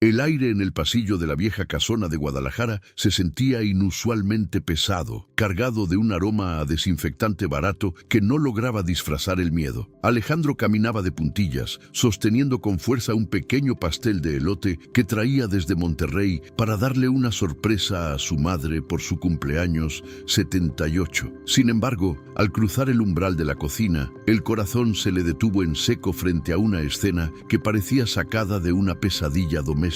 El aire en el pasillo de la vieja casona de Guadalajara se sentía inusualmente pesado, cargado de un aroma a desinfectante barato que no lograba disfrazar el miedo. Alejandro caminaba de puntillas, sosteniendo con fuerza un pequeño pastel de elote que traía desde Monterrey para darle una sorpresa a su madre por su cumpleaños 78. Sin embargo, al cruzar el umbral de la cocina, el corazón se le detuvo en seco frente a una escena que parecía sacada de una pesadilla doméstica.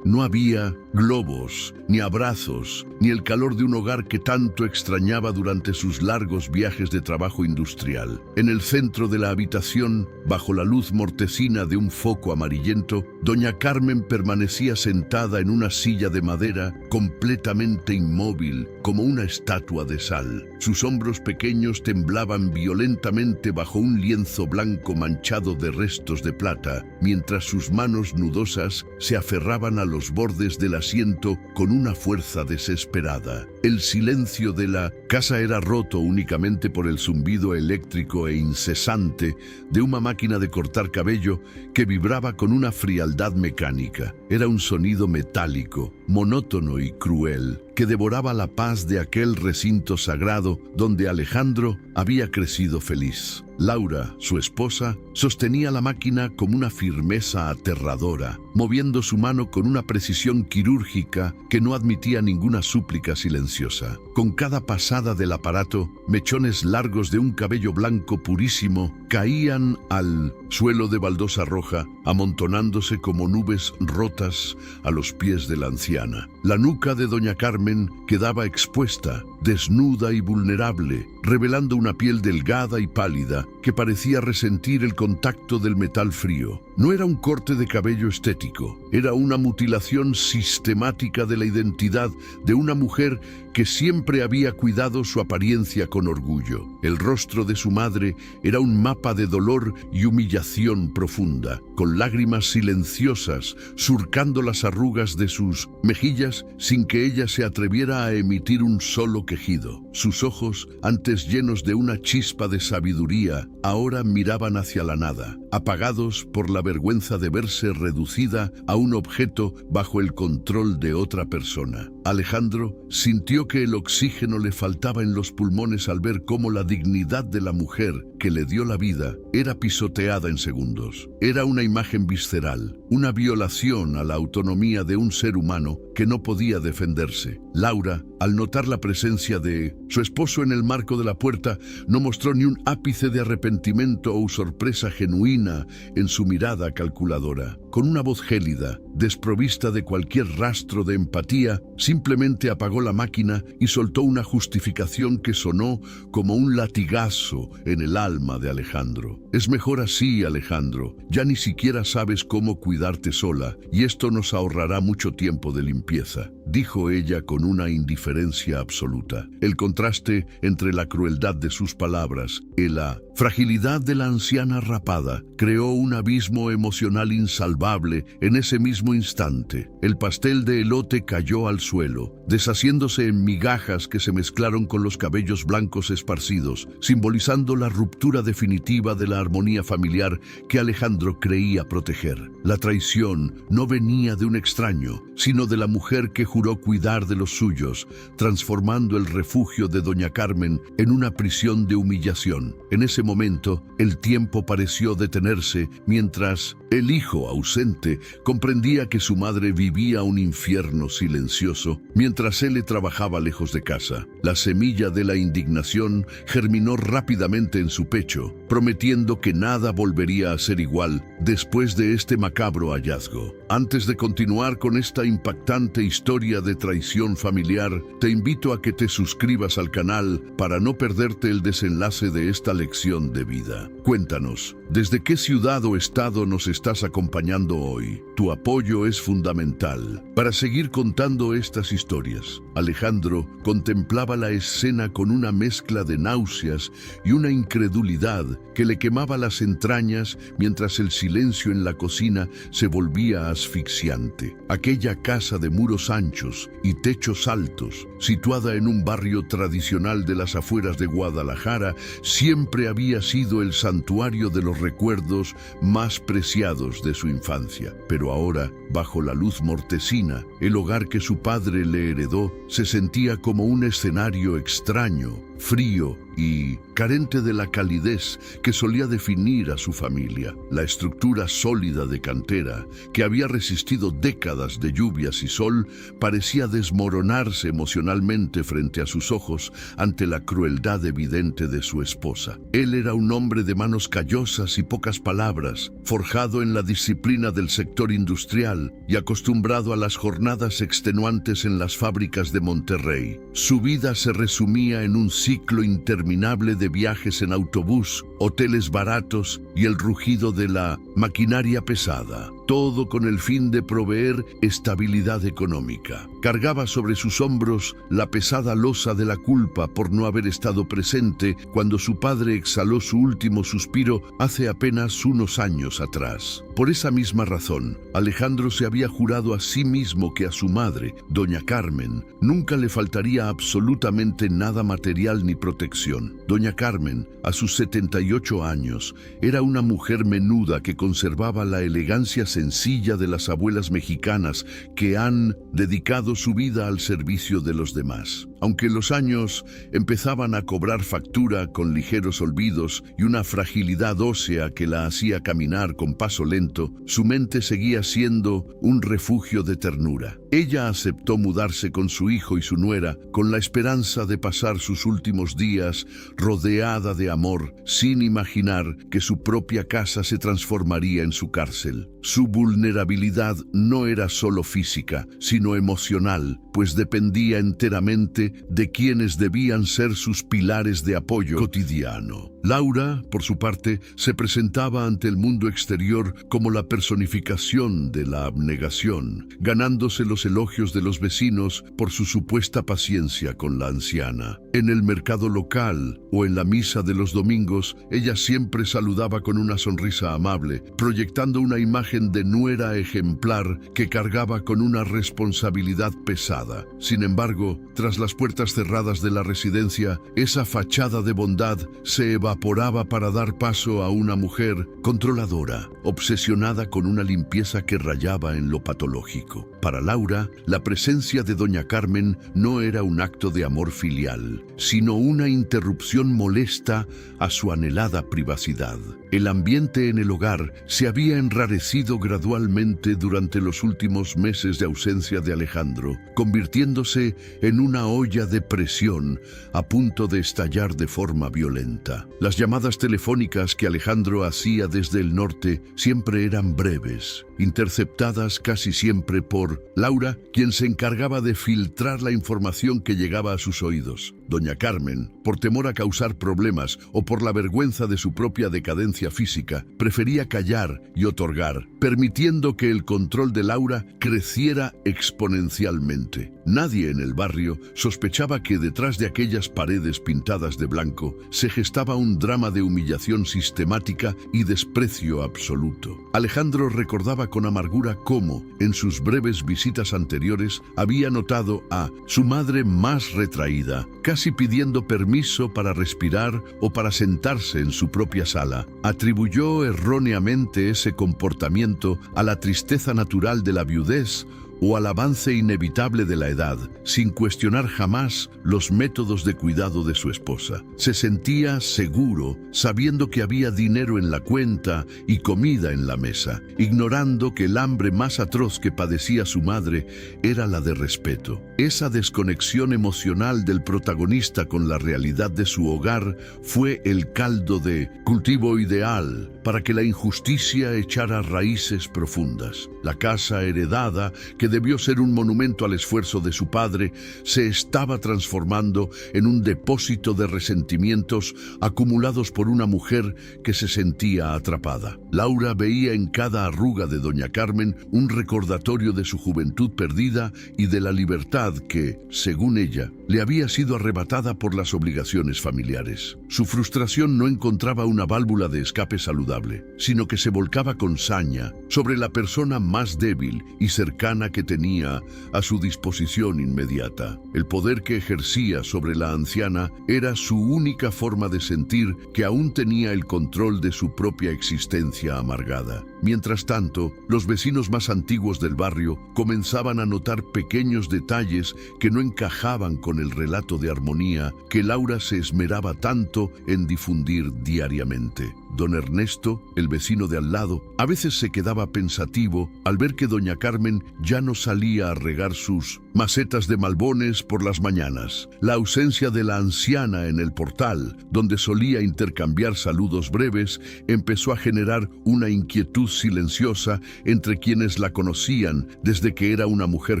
No había globos, ni abrazos, ni el calor de un hogar que tanto extrañaba durante sus largos viajes de trabajo industrial. En el centro de la habitación, bajo la luz mortecina de un foco amarillento, doña Carmen permanecía sentada en una silla de madera, completamente inmóvil, como una estatua de sal. Sus hombros pequeños temblaban violentamente bajo un lienzo blanco manchado de restos de plata, mientras sus manos nudosas se aferraban a los bordes del asiento con una fuerza desesperada. El silencio de la casa era roto únicamente por el zumbido eléctrico e incesante de una máquina de cortar cabello que vibraba con una frialdad mecánica. Era un sonido metálico, monótono y cruel, que devoraba la paz de aquel recinto sagrado donde Alejandro había crecido feliz. Laura, su esposa, sostenía la máquina con una firmeza aterradora, moviendo su mano con una precisión quirúrgica que no admitía ninguna súplica silenciosa. Con cada pasada del aparato, mechones largos de un cabello blanco purísimo caían al suelo de baldosa roja, amontonándose como nubes rotas a los pies de la anciana. La nuca de doña Carmen quedaba expuesta, desnuda y vulnerable, revelando una piel delgada y pálida que parecía resentir el contacto del metal frío. No era un corte de cabello estético, era una mutilación sistemática de la identidad de una mujer que siempre había cuidado su apariencia con orgullo. El rostro de su madre era un mapa de dolor y humillación profunda, con lágrimas silenciosas surcando las arrugas de sus mejillas sin que ella se atreviera a emitir un solo quejido. Sus ojos, antes llenos de una chispa de sabiduría, ahora miraban hacia la nada, apagados por la vergüenza de verse reducida a un objeto bajo el control de otra persona. Alejandro sintió que el oxígeno le faltaba en los pulmones al ver cómo la dignidad de la mujer que le dio la vida era pisoteada en segundos. Era una imagen visceral, una violación a la autonomía de un ser humano que no podía defenderse. Laura, al notar la presencia de su esposo en el marco de la puerta, no mostró ni un ápice de arrepentimiento o sorpresa genuina en su mirada calculadora. Con una voz gélida, desprovista de cualquier rastro de empatía, simplemente apagó la máquina y soltó una justificación que sonó como un latigazo en el alma de Alejandro. Es mejor así, Alejandro. Ya ni siquiera sabes cómo cuidarte sola, y esto nos ahorrará mucho tiempo de limpieza, dijo ella con una indiferencia absoluta. El contraste entre la crueldad de sus palabras y la fragilidad de la anciana rapada creó un abismo emocional insalvable en ese mismo instante. El pastel de elote cayó al suelo, deshaciéndose en migajas que se mezclaron con los cabellos blancos esparcidos, simbolizando la ruptura definitiva de la armonía familiar que Alejandro creía proteger. La traición no venía de un extraño, sino de la mujer que juró cuidar de los suyos, transformando el refugio de doña Carmen en una prisión de humillación. En ese momento, el tiempo pareció detenerse mientras el hijo ausente comprendía que su madre vivía un infierno silencioso mientras él trabajaba lejos de casa. La semilla de la indignación germinó rápidamente en su pecho, prometiendo que nada volvería a ser igual después de este macabro hallazgo. Antes de continuar con esta impactante historia de traición familiar, te invito a que te suscribas al canal para no perderte el desenlace de esta lección de vida. Cuéntanos, ¿desde qué ciudad o estado nos estás acompañando hoy? Tu apoyo es fundamental para seguir contando estas historias. Alejandro contemplaba la escena con una mezcla de náuseas y una incredulidad que le quemaba las entrañas mientras el silencio en la cocina se volvía asfixiante. Aquella casa de muros anchos y techos altos, situada en un barrio tradicional de las afueras de Guadalajara, siempre había había sido el santuario de los recuerdos más preciados de su infancia. Pero ahora, bajo la luz mortecina, el hogar que su padre le heredó se sentía como un escenario extraño, frío y carente de la calidez que solía definir a su familia. La estructura sólida de cantera, que había resistido décadas de lluvias y sol, parecía desmoronarse emocionalmente frente a sus ojos ante la crueldad evidente de su esposa. Él era un hombre de manos callosas y pocas palabras, forjado en la disciplina del sector industrial y acostumbrado a las jornadas extenuantes en las fábricas de Monterrey. Su vida se resumía en un ciclo interminable de viajes en autobús, hoteles baratos y el rugido de la maquinaria pesada, todo con el fin de proveer estabilidad económica. Cargaba sobre sus hombros la pesada losa de la culpa por no haber estado presente cuando su padre exhaló su último suspiro hace apenas unos años atrás. Por esa misma razón, Alejandro se había jurado a sí mismo que a su madre, doña Carmen, nunca le faltaría absolutamente nada material ni protección. Doña Carmen, a sus 78 años, era una mujer menuda que conservaba la elegancia sencilla de las abuelas mexicanas que han dedicado su vida al servicio de los demás. Aunque los años empezaban a cobrar factura con ligeros olvidos y una fragilidad ósea que la hacía caminar con paso lento, su mente seguía siendo un refugio de ternura. Ella aceptó mudarse con su hijo y su nuera con la esperanza de pasar sus últimos días rodeada de amor, sin imaginar que su propia casa se transformaría en su cárcel. Su vulnerabilidad no era solo física, sino emocional, pues dependía enteramente de quienes debían ser sus pilares de apoyo cotidiano. Laura, por su parte, se presentaba ante el mundo exterior como la personificación de la abnegación, ganándose los elogios de los vecinos por su supuesta paciencia con la anciana. En el mercado local o en la misa de los domingos, ella siempre saludaba con una sonrisa amable, proyectando una imagen de nuera ejemplar que cargaba con una responsabilidad pesada. Sin embargo, tras las puertas cerradas de la residencia, esa fachada de bondad se evaporaba para dar paso a una mujer controladora, obsesionada con una limpieza que rayaba en lo patológico. Para Laura, la presencia de doña Carmen no era un acto de amor filial, sino una interrupción molesta a su anhelada privacidad. El ambiente en el hogar se había enrarecido gradualmente durante los últimos meses de ausencia de Alejandro, convirtiéndose en una olla de presión a punto de estallar de forma violenta. Las llamadas telefónicas que Alejandro hacía desde el norte siempre eran breves, interceptadas casi siempre por Laura, quien se encargaba de filtrar la información que llegaba a sus oídos. Doña Carmen, por temor a causar problemas o por la vergüenza de su propia decadencia física, prefería callar y otorgar, permitiendo que el control de Laura creciera exponencialmente. Nadie en el barrio sospechaba que detrás de aquellas paredes pintadas de blanco se gestaba un drama de humillación sistemática y desprecio absoluto. Alejandro recordaba con amargura cómo, en sus breves visitas anteriores, había notado a su madre más retraída, casi pidiendo permiso para respirar o para sentarse en su propia sala. Atribuyó erróneamente ese comportamiento a la tristeza natural de la viudez o al avance inevitable de la edad, sin cuestionar jamás los métodos de cuidado de su esposa. Se sentía seguro, sabiendo que había dinero en la cuenta y comida en la mesa, ignorando que el hambre más atroz que padecía su madre era la de respeto. Esa desconexión emocional del protagonista con la realidad de su hogar fue el caldo de cultivo ideal para que la injusticia echara raíces profundas. La casa heredada, que debió ser un monumento al esfuerzo de su padre, se estaba transformando en un depósito de resentimientos acumulados por una mujer que se sentía atrapada. Laura veía en cada arruga de doña Carmen un recordatorio de su juventud perdida y de la libertad que, según ella, le había sido arrebatada por las obligaciones familiares. Su frustración no encontraba una válvula de escape saludable, sino que se volcaba con saña sobre la persona más débil y cercana que que tenía a su disposición inmediata. El poder que ejercía sobre la anciana era su única forma de sentir que aún tenía el control de su propia existencia amargada. Mientras tanto, los vecinos más antiguos del barrio comenzaban a notar pequeños detalles que no encajaban con el relato de armonía que Laura se esmeraba tanto en difundir diariamente. Don Ernesto, el vecino de al lado, a veces se quedaba pensativo al ver que doña Carmen ya no salía a regar sus macetas de malbones por las mañanas. La ausencia de la anciana en el portal, donde solía intercambiar saludos breves, empezó a generar una inquietud silenciosa entre quienes la conocían desde que era una mujer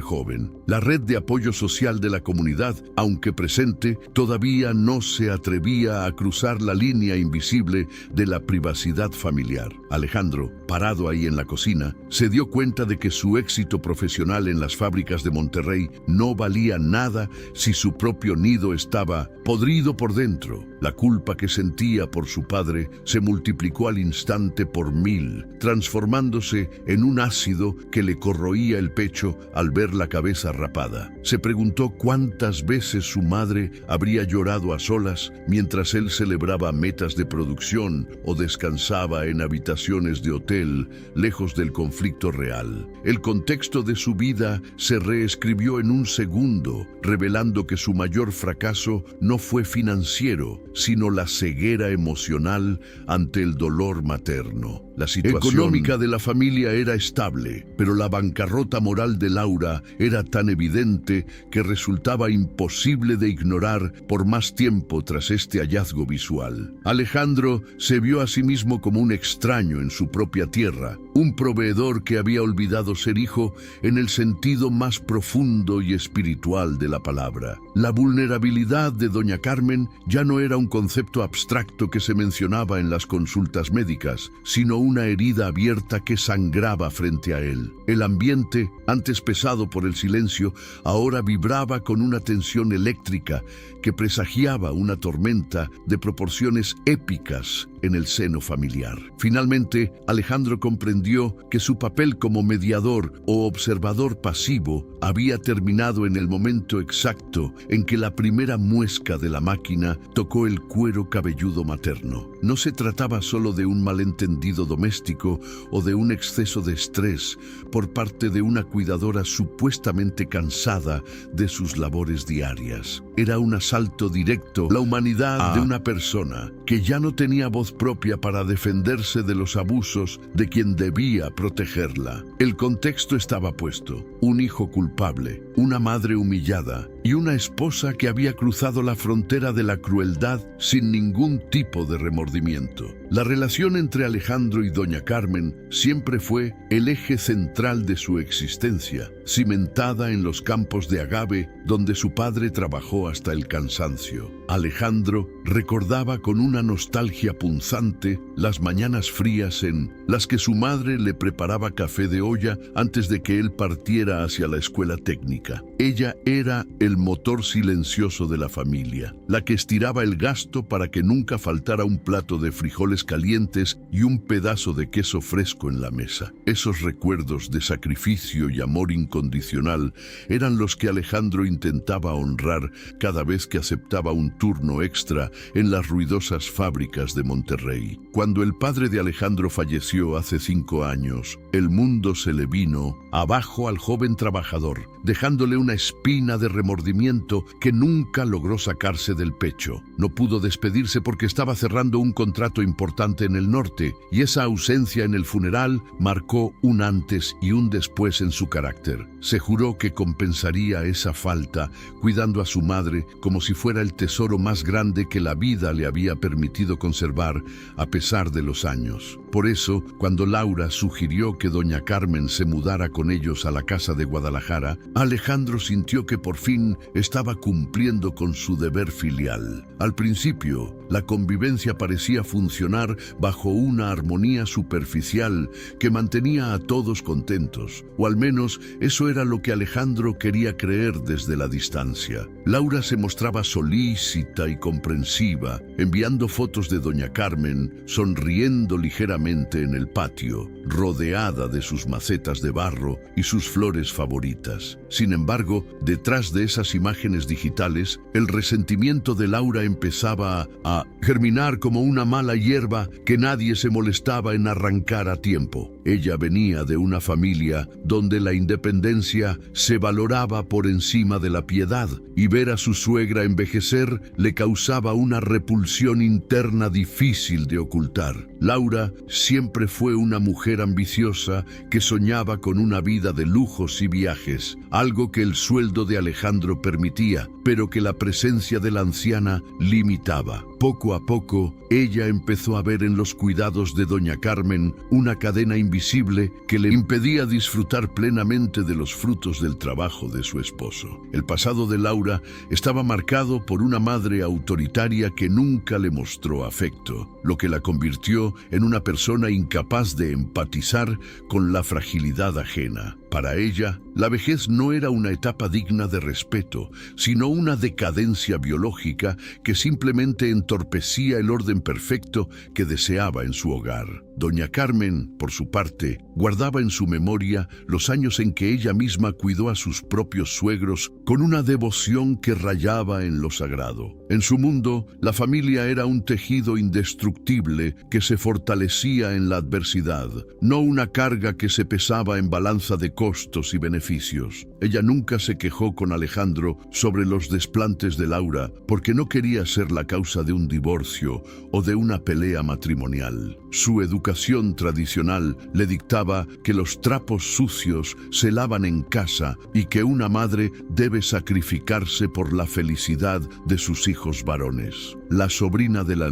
joven. La red de apoyo social de la comunidad, aunque presente, todavía no se atrevía a cruzar la línea invisible de la privacidad familiar. Alejandro, parado ahí en la cocina, se dio cuenta de que su éxito profesional en las fábricas de Monterrey no valía nada si su propio nido estaba podrido por dentro. La culpa que sentía por su padre se multiplicó al instante por 1000, transformándose en un ácido que le corroía el pecho al ver la cabeza rapada. Se preguntó cuántas veces su madre habría llorado a solas mientras él celebraba metas de producción o descansaba en habitaciones de hotel, lejos del conflicto real. El contexto de su vida se reescribió en un segundo, revelando que su mayor fracaso no fue financiero, sino la ceguera emocional ante el dolor materno. La situación económica de la familia era estable, pero la bancarrota moral de Laura era tan evidente que resultaba imposible de ignorar por más tiempo tras este hallazgo visual. Alejandro se vio a sí mismo como un extraño en su propia tierra, un proveedor que había olvidado ser hijo en el sentido más profundo y espiritual de la palabra. La vulnerabilidad de doña Carmen ya no era un concepto abstracto que se mencionaba en las consultas médicas, sino una herida abierta que sangraba frente a él. El ambiente, antes pesado por el silencio, ahora vibraba con una tensión eléctrica que presagiaba una tormenta de proporciones épicas en el seno familiar. Finalmente, Alejandro comprendió que su papel como mediador o observador pasivo había terminado en el momento exacto en que la primera muesca de la máquina tocó el cuero cabelludo materno. No se trataba solo de un malentendido doméstico o de un exceso de estrés por parte de una cuidadora supuestamente cansada de sus labores diarias. Era un asalto directo a la humanidad de una persona que ya no tenía voz propia para defenderse de los abusos de quien debía protegerla. El contexto estaba puesto: un hijo culpable, una madre humillada y una esposa que había cruzado la frontera de la crueldad sin ningún tipo de remordimiento. La relación entre Alejandro y doña Carmen siempre fue el eje central de su existencia, cimentada en los campos de agave donde su padre trabajó hasta el cansancio. Alejandro recordaba con una nostalgia punzante las mañanas frías en las que su madre le preparaba café de olla antes de que él partiera hacia la escuela técnica. Ella era el motor silencioso de la familia, la que estiraba el gasto para que nunca faltara un plato de frijoles calientes y un pedazo de queso fresco en la mesa. Esos recuerdos de sacrificio y amor incondicional eran los que Alejandro intentaba honrar cada vez que aceptaba un turno extra en las ruidosas fábricas de Monterrey. Cuando el padre de Alejandro falleció hace 5 años, el mundo se le vino abajo al joven trabajador, dejándole una espina de remordimiento que nunca logró sacarse del pecho. No pudo despedirse porque estaba cerrando un contrato importante en el norte, y esa ausencia en el funeral marcó un antes y un después en su carácter. Se juró que compensaría esa falta, cuidando a su madre como si fuera el tesoro más grande que la vida le había permitido conservar a pesar de los años. Por eso, cuando Laura sugirió que doña Carmen se mudara con ellos a la casa de Guadalajara, Alejandro sintió que por fin estaba cumpliendo con su deber filial. Al principio, La convivencia parecía funcionar bajo una armonía superficial que mantenía a todos contentos, o al menos eso era lo que Alejandro quería creer desde la distancia. Laura se mostraba solícita y comprensiva, enviando fotos de doña Carmen, sonriendo ligeramente en el patio, rodeada de sus macetas de barro y sus flores favoritas. Sin embargo, detrás de esas imágenes digitales, el resentimiento de Laura empezaba a germinar como una mala hierba que nadie se molestaba en arrancar a tiempo. Ella venía de una familia donde la independencia se valoraba por encima de la piedad, y ver a su suegra envejecer le causaba una repulsión interna difícil de ocultar. Laura siempre fue una mujer ambiciosa que soñaba con una vida de lujos y viajes, algo que el sueldo de Alejandro permitía, pero que la presencia de la anciana limitaba. Poco a poco, ella empezó a ver en los cuidados de doña Carmen una cadena invisible que le impedía disfrutar plenamente de los frutos del trabajo de su esposo. El pasado de Laura estaba marcado por una madre autoritaria que nunca le mostró afecto, lo que la convirtió en una persona incapaz de empatizar con la fragilidad ajena. Para ella, la vejez no era una etapa digna de respeto, sino una decadencia biológica que simplemente entorpecía el orden perfecto que deseaba en su hogar. Doña Carmen, por su parte, guardaba en su memoria los años en que ella misma cuidó a sus propios suegros con una devoción que rayaba en lo sagrado. En su mundo, la familia era un tejido indestructible que se fortalecía en la adversidad, no una carga que se pesaba en balanza de costos y beneficios. Ella nunca se quejó con Alejandro sobre los desplantes de Laura porque no quería ser la causa de un divorcio o de una pelea matrimonial. Su educación tradicional le dictaba que los trapos sucios se lavan en casa y que una madre debe sacrificarse por la felicidad de sus hijos varones. La sobrina de la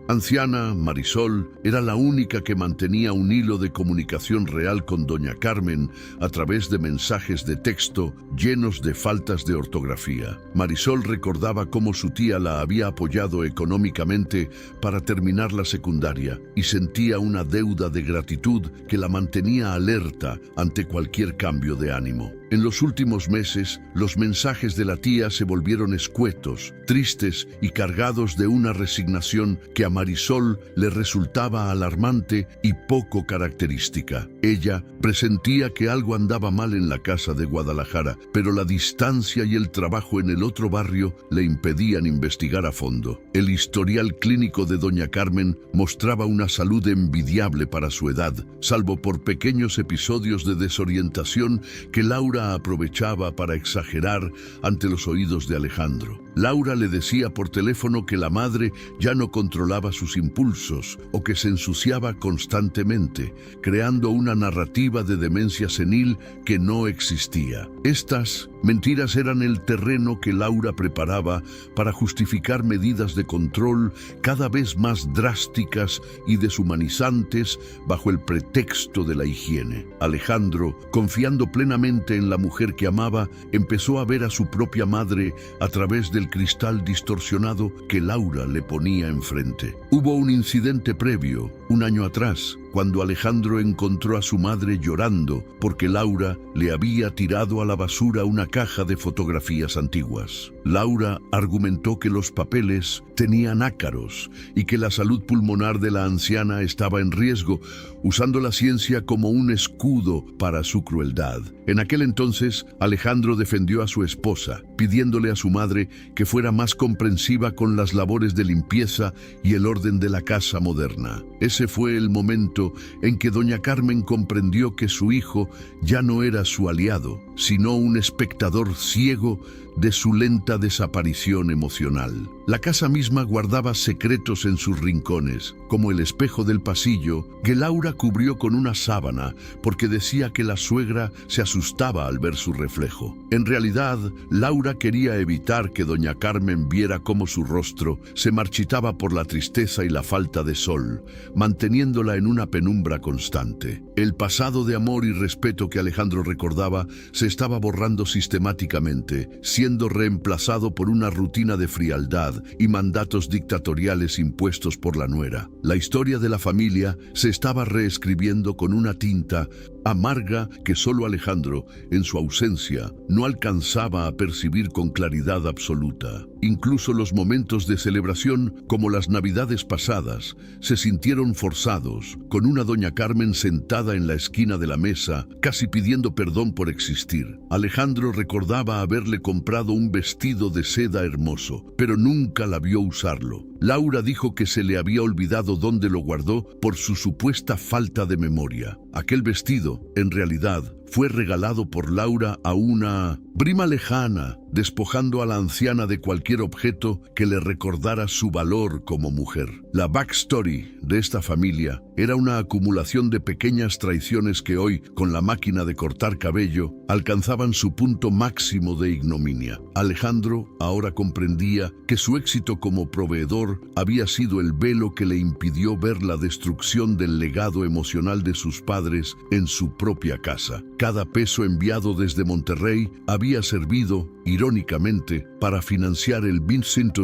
anciana, Marisol, era la única que mantenía un hilo de comunicación real con doña Carmen a través de mensajes de texto llenos de faltas de ortografía. Marisol recordaba cómo su tía la había apoyado económicamente para terminar la secundaria y sentía una deuda de gratitud que la mantenía alerta ante cualquier cambio de ánimo. En los últimos meses, los mensajes de la tía se volvieron escuetos, tristes y cargados de una resignación que a Marisol le resultaba alarmante y poco característica. Ella presentía que algo andaba mal en la casa de Guadalajara, pero la distancia y el trabajo en el otro barrio le impedían investigar a fondo. El historial clínico de doña Carmen mostraba una salud envidiable para su edad, salvo por pequeños episodios de desorientación que Laura aprovechaba para exagerar ante los oídos de Alejandro. Laura le decía por teléfono que la madre ya no controlaba sus impulsos o que se ensuciaba constantemente, creando una narrativa de demencia senil que no existía. Estas mentiras eran el terreno que Laura preparaba para justificar medidas de control cada vez más drásticas y deshumanizantes bajo el pretexto de la higiene. Alejandro, confiando plenamente en la mujer que amaba, empezó a ver a su propia madre a través del cristal distorsionado que Laura le ponía enfrente. Hubo un incidente previo, un año atrás, cuando Alejandro encontró a su madre llorando porque Laura le había tirado a la basura una caja de fotografías antiguas. Laura argumentó que los papeles tenían ácaros y que la salud pulmonar de la anciana estaba en riesgo, usando la ciencia como un escudo para su crueldad. En aquel entonces, Alejandro defendió a su esposa, pidiéndole a su madre que fuera más comprensiva con las labores de limpieza y el orden de la casa moderna. Ese fue el momento en que doña Carmen comprendió que su hijo ya no era su aliado, sino un espectador ciego de su lenta desaparición emocional. La casa misma guardaba secretos en sus rincones, como el espejo del pasillo que Laura cubrió con una sábana porque decía que la suegra se asustaba al ver su reflejo. En realidad, Laura quería evitar que doña Carmen viera cómo su rostro se marchitaba por la tristeza y la falta de sol, manteniéndola en una penumbra constante. El pasado de amor y respeto que Alejandro recordaba se se estaba borrando sistemáticamente, siendo reemplazado por una rutina de frialdad y mandatos dictatoriales impuestos por la nuera. La historia de la familia se estaba reescribiendo con una tinta amarga que solo Alejandro, en su ausencia, no alcanzaba a percibir con claridad absoluta. Incluso los momentos de celebración, como las Navidades pasadas, se sintieron forzados, con una doña Carmen sentada en la esquina de la mesa, casi pidiendo perdón por existir. Alejandro recordaba haberle comprado un vestido de seda hermoso, pero nunca la vio usarlo. Laura dijo que se le había olvidado dónde lo guardó por su supuesta falta de memoria. Aquel vestido, en realidad, fue regalado por Laura a una prima lejana, despojando a la anciana de cualquier objeto que le recordara su valor como mujer. La backstory de esta familia era una acumulación de pequeñas traiciones que hoy, con la máquina de cortar cabello, alcanzaban su punto máximo de ignominia. Alejandro ahora comprendía que su éxito como proveedor había sido el velo que le impidió ver la destrucción del legado emocional de sus padres en su propia casa. Cada peso enviado desde Monterrey había servido, irónicamente, para financiar el Vincent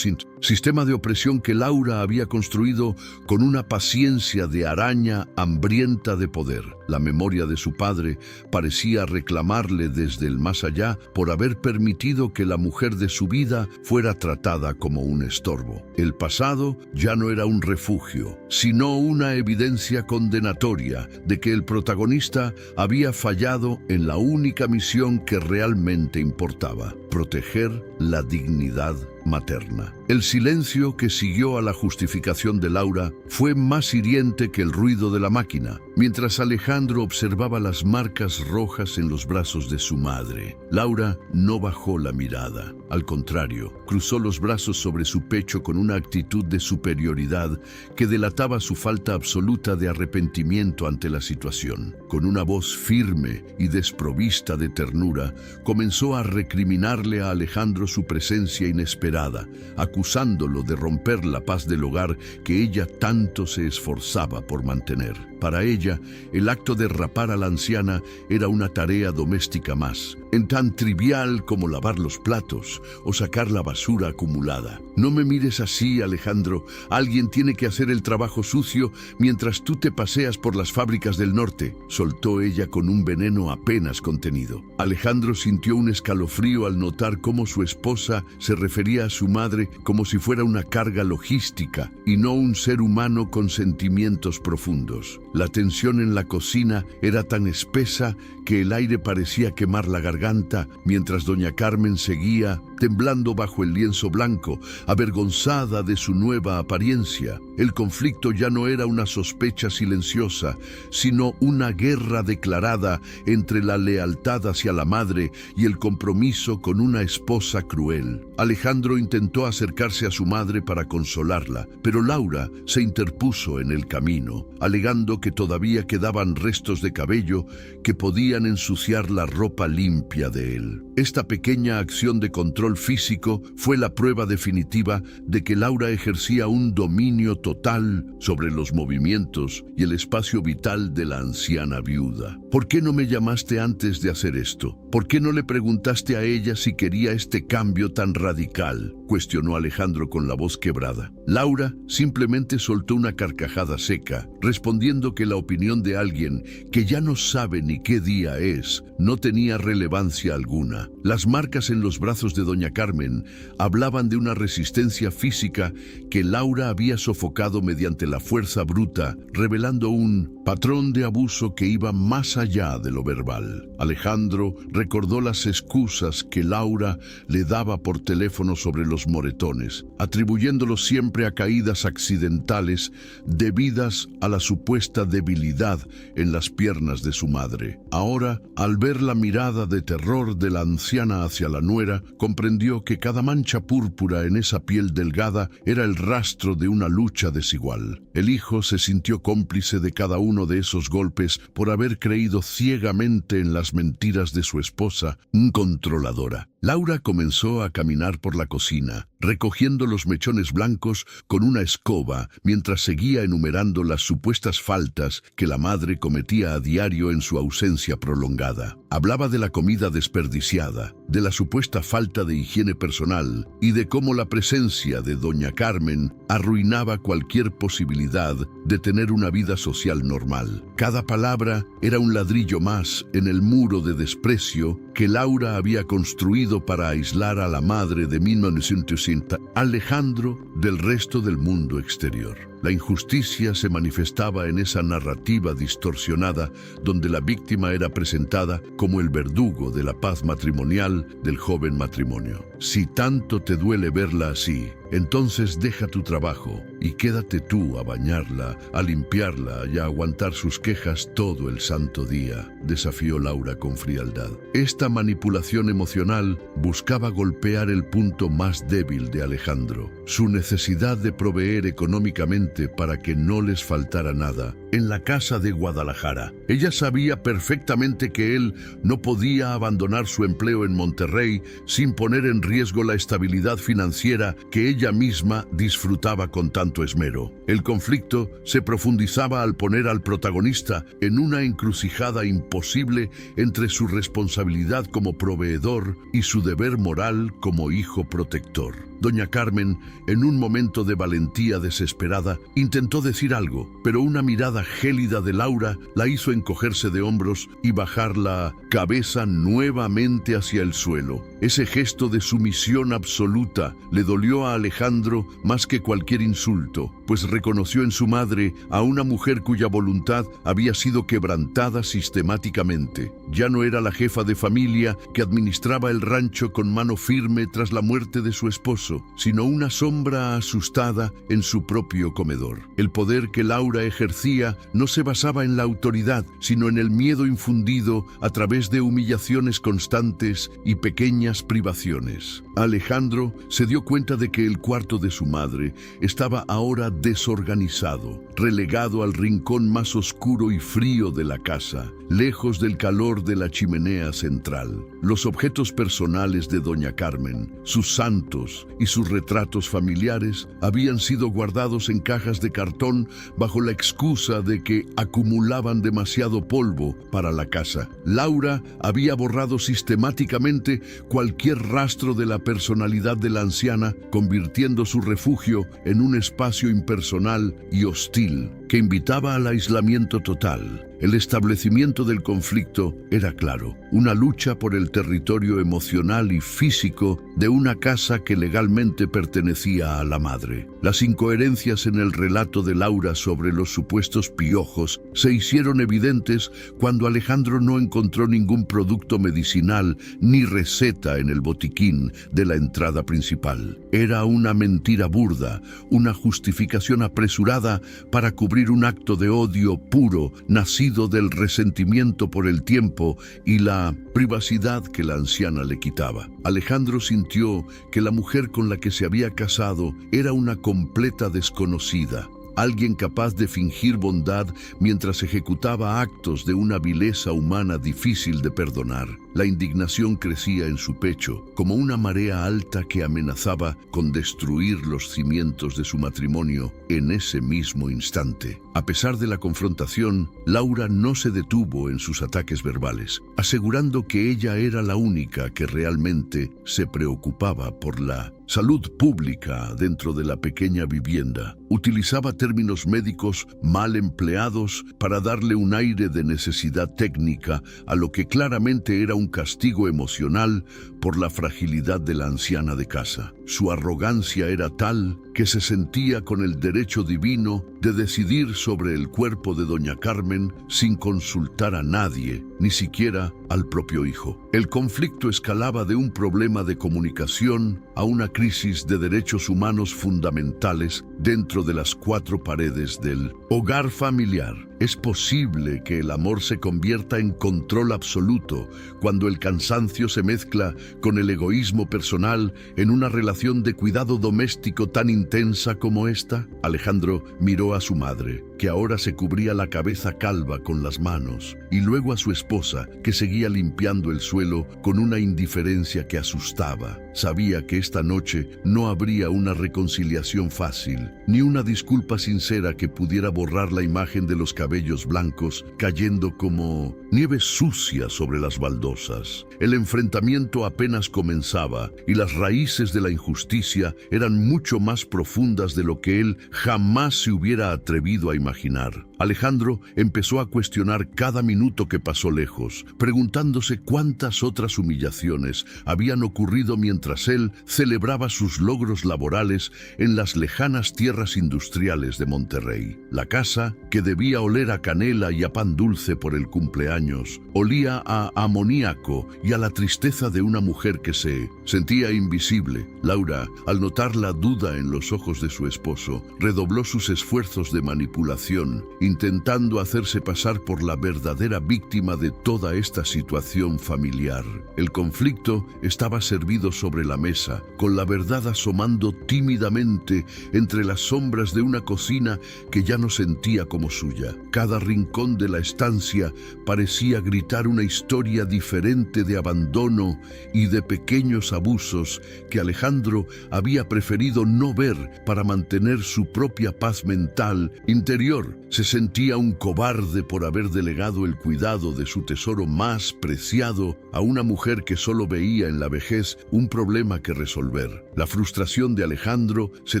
sistema de opresión que Laura había construido con una paciencia de araña hambrienta de poder. La memoria de su padre parecía reclamarle desde el más allá por haber permitido que la mujer de su vida fuera tratada como un estorbo. El pasado ya no era un refugio, sino una evidencia condenatoria de que el protagonista había fallado en la única misión que realmente importaba: proteger la dignidad materna. El silencio que siguió a la justificación de Laura fue más hiriente que el ruido de la máquina, mientras Alejandro observaba las marcas rojas en los brazos de su madre. Laura no bajó la mirada. Al contrario, cruzó los brazos sobre su pecho con una actitud de superioridad que delataba su falta absoluta de arrepentimiento ante la situación. Con una voz firme y desprovista de ternura, comenzó a recriminarle a Alejandro su presencia inesperada, acusándolo de romper la paz del hogar que ella tanto se esforzaba por mantener. Para ella, el acto de rapar a la anciana era una tarea doméstica más, en tan trivial como lavar los platos o sacar la basura acumulada. No me mires así, Alejandro. Alguien tiene que hacer el trabajo sucio mientras tú te paseas por las fábricas del norte, soltó ella con un veneno apenas contenido. Alejandro sintió un escalofrío al notar cómo su esposa se refería a su madre como si fuera una carga logística y no un ser humano con sentimientos profundos. La tensión en la cocina era tan espesa que el aire parecía quemar la garganta, mientras doña Carmen seguía temblando bajo el lienzo blanco, avergonzada de su nueva apariencia. El conflicto ya no era una sospecha silenciosa, sino una guerra declarada entre la lealtad hacia la madre y el compromiso con una esposa cruel. Alejandro intentó acercarse a su madre para consolarla, pero Laura se interpuso en el camino, alegando que todavía quedaban restos de cabello que podían ensuciar la ropa limpia de él. Esta pequeña acción de control físico fue la prueba definitiva de que Laura ejercía un dominio total sobre los movimientos y el espacio vital de la anciana viuda. ¿Por qué no me llamaste antes de hacer esto? ¿Por qué no le preguntaste a ella si quería este cambio tan radical?, cuestionó Alejandro con la voz quebrada. Laura simplemente soltó una carcajada seca, respondiendo que la opinión de alguien que ya no sabe ni qué día es no tenía relevancia alguna. Las marcas en los brazos de doña Carmen hablaban de una resistencia física que Laura había sofocado mediante la fuerza bruta, revelando un patrón de abuso que iba más allá de lo verbal. Alejandro recordó las excusas que Laura le daba por teléfono sobre los moretones, atribuyéndolos siempre a caídas accidentales debidas a la supuesta debilidad en las piernas de su madre. Ahora, al ver la mirada de terror de la anciana hacia la nuera, comprendió que cada mancha púrpura en esa piel delgada era el rastro de una lucha desigual. El hijo se sintió cómplice de cada uno de esos golpes por haber creído ciegamente en las mentiras de su esposa, controladora. Laura comenzó a caminar por la cocina, recogiendo los mechones blancos con una escoba mientras seguía enumerando las supuestas faltas que la madre cometía a diario en su ausencia prolongada. Hablaba de la comida desperdiciada, de la supuesta falta de higiene personal y de cómo la presencia de doña Carmen arruinaba cualquier posibilidad de tener una vida social normal. Cada palabra era un ladrillo más en el muro de desprecio que Laura había construido para aislar a la madre de 1960, Alejandro, del resto del mundo exterior. La injusticia se manifestaba en esa narrativa distorsionada donde la víctima era presentada como el verdugo de la paz matrimonial del joven matrimonio. Si tanto te duele verla así, entonces deja tu trabajo y quédate tú a bañarla, a limpiarla y a aguantar sus quejas todo el santo día, desafió Laura con frialdad. Esta manipulación emocional buscaba golpear el punto más débil de Alejandro, su necesidad de proveer económicamente para que no les faltara nada. En la casa de Guadalajara, ella sabía perfectamente que él no podía abandonar su empleo en Monterrey sin poner en riesgo la estabilidad financiera que ella misma disfrutaba con tanto esmero. El conflicto se profundizaba al poner al protagonista en una encrucijada imposible entre su responsabilidad como proveedor y su deber moral como hijo protector. Doña Carmen, en un momento de valentía desesperada, intentó decir algo, pero una mirada gélida de Laura la hizo encogerse de hombros y bajar la cabeza nuevamente hacia el suelo. Ese gesto de sumisión absoluta le dolió a Alejandro más que cualquier insulto, pues reconoció en su madre a una mujer cuya voluntad había sido quebrantada sistemáticamente. Ya no era la jefa de familia que administraba el rancho con mano firme tras la muerte de su esposo, sino una sombra asustada en su propio comedor. El poder que Laura ejercía no se basaba en la autoridad, sino en el miedo infundido a través de humillaciones constantes y pequeñas privaciones. Alejandro se dio cuenta de que el cuarto de su madre estaba ahora desorganizado, relegado al rincón más oscuro y frío de la casa, lejos del calor de la chimenea central. Los objetos personales de doña Carmen, sus santos y sus retratos familiares habían sido guardados en cajas de cartón bajo la excusa de que acumulaban demasiado polvo para la casa. Laura había borrado sistemáticamente cualquier rastro de la personalidad de la anciana, convirtiendo su refugio en un espacio impersonal y hostil que invitaba al aislamiento total. El establecimiento del conflicto era claro, una lucha por el territorio emocional y físico de una casa que legalmente pertenecía a la madre. Las incoherencias en el relato de Laura sobre los supuestos piojos se hicieron evidentes cuando Alejandro no encontró ningún producto medicinal ni receta en el botiquín de la entrada principal. Era una mentira burda, una justificación apresurada para cubrir un acto de odio puro, nacido del resentimiento por el tiempo y la privacidad que la anciana le quitaba. Alejandro sintió que la mujer con la que se había casado era una completa desconocida, alguien capaz de fingir bondad mientras ejecutaba actos de una vileza humana difícil de perdonar. La indignación crecía en su pecho, como una marea alta que amenazaba con destruir los cimientos de su matrimonio en ese mismo instante. A pesar de la confrontación, Laura no se detuvo en sus ataques verbales, asegurando que ella era la única que realmente se preocupaba por la salud pública dentro de la pequeña vivienda. Utilizaba términos médicos mal empleados para darle un aire de necesidad técnica a lo que claramente era un castigo emocional por la fragilidad de la anciana de casa. Su arrogancia era tal que se sentía con el derecho divino de decidir sobre el cuerpo de doña Carmen sin consultar a nadie, ni siquiera al propio hijo. El conflicto escalaba de un problema de comunicación a una crisis de derechos humanos fundamentales dentro de las cuatro paredes del hogar familiar. Es posible que el amor se convierta en control absoluto cuando el cansancio se mezcla con el egoísmo personal en una relación de cuidado doméstico tan intensa como esta. Alejandro miró a su madre, que ahora se cubría la cabeza calva con las manos, y luego a su esposa, que seguía limpiando el suelo con una indiferencia que asustaba. Sabía que esta noche no habría una reconciliación fácil, ni una disculpa sincera que pudiera borrar la imagen de los cabellos blancos cayendo como nieve sucia sobre las baldosas. El enfrentamiento apenas comenzaba y las raíces de la injusticia eran mucho más profundas de lo que él jamás se hubiera atrevido a imaginar. Alejandro empezó a cuestionar cada minuto que pasó lejos, preguntándose cuántas otras humillaciones habían ocurrido mientras él celebraba sus logros laborales en las lejanas tierras industriales de Monterrey. La casa, que debía oler a canela y a pan dulce por el cumpleaños, olía a amoníaco y a la tristeza de una mujer que se sentía invisible. Laura, al notar la duda en los ojos de su esposo, redobló sus esfuerzos de manipulación, intentando hacerse pasar por la verdadera víctima de toda esta situación familiar. El conflicto estaba servido sobre la mesa, con la verdad asomando tímidamente entre las sombras de una cocina que ya no sentía como suya. Cada rincón de la estancia parecía gritar una historia diferente de abandono y de pequeños abusos que Alejandro había preferido no ver para mantener su propia paz mental interior. Se sentía un cobarde por haber delegado el cuidado de su tesoro más preciado a una mujer que solo veía en la vejez un problema que resolver. La frustración de Alejandro se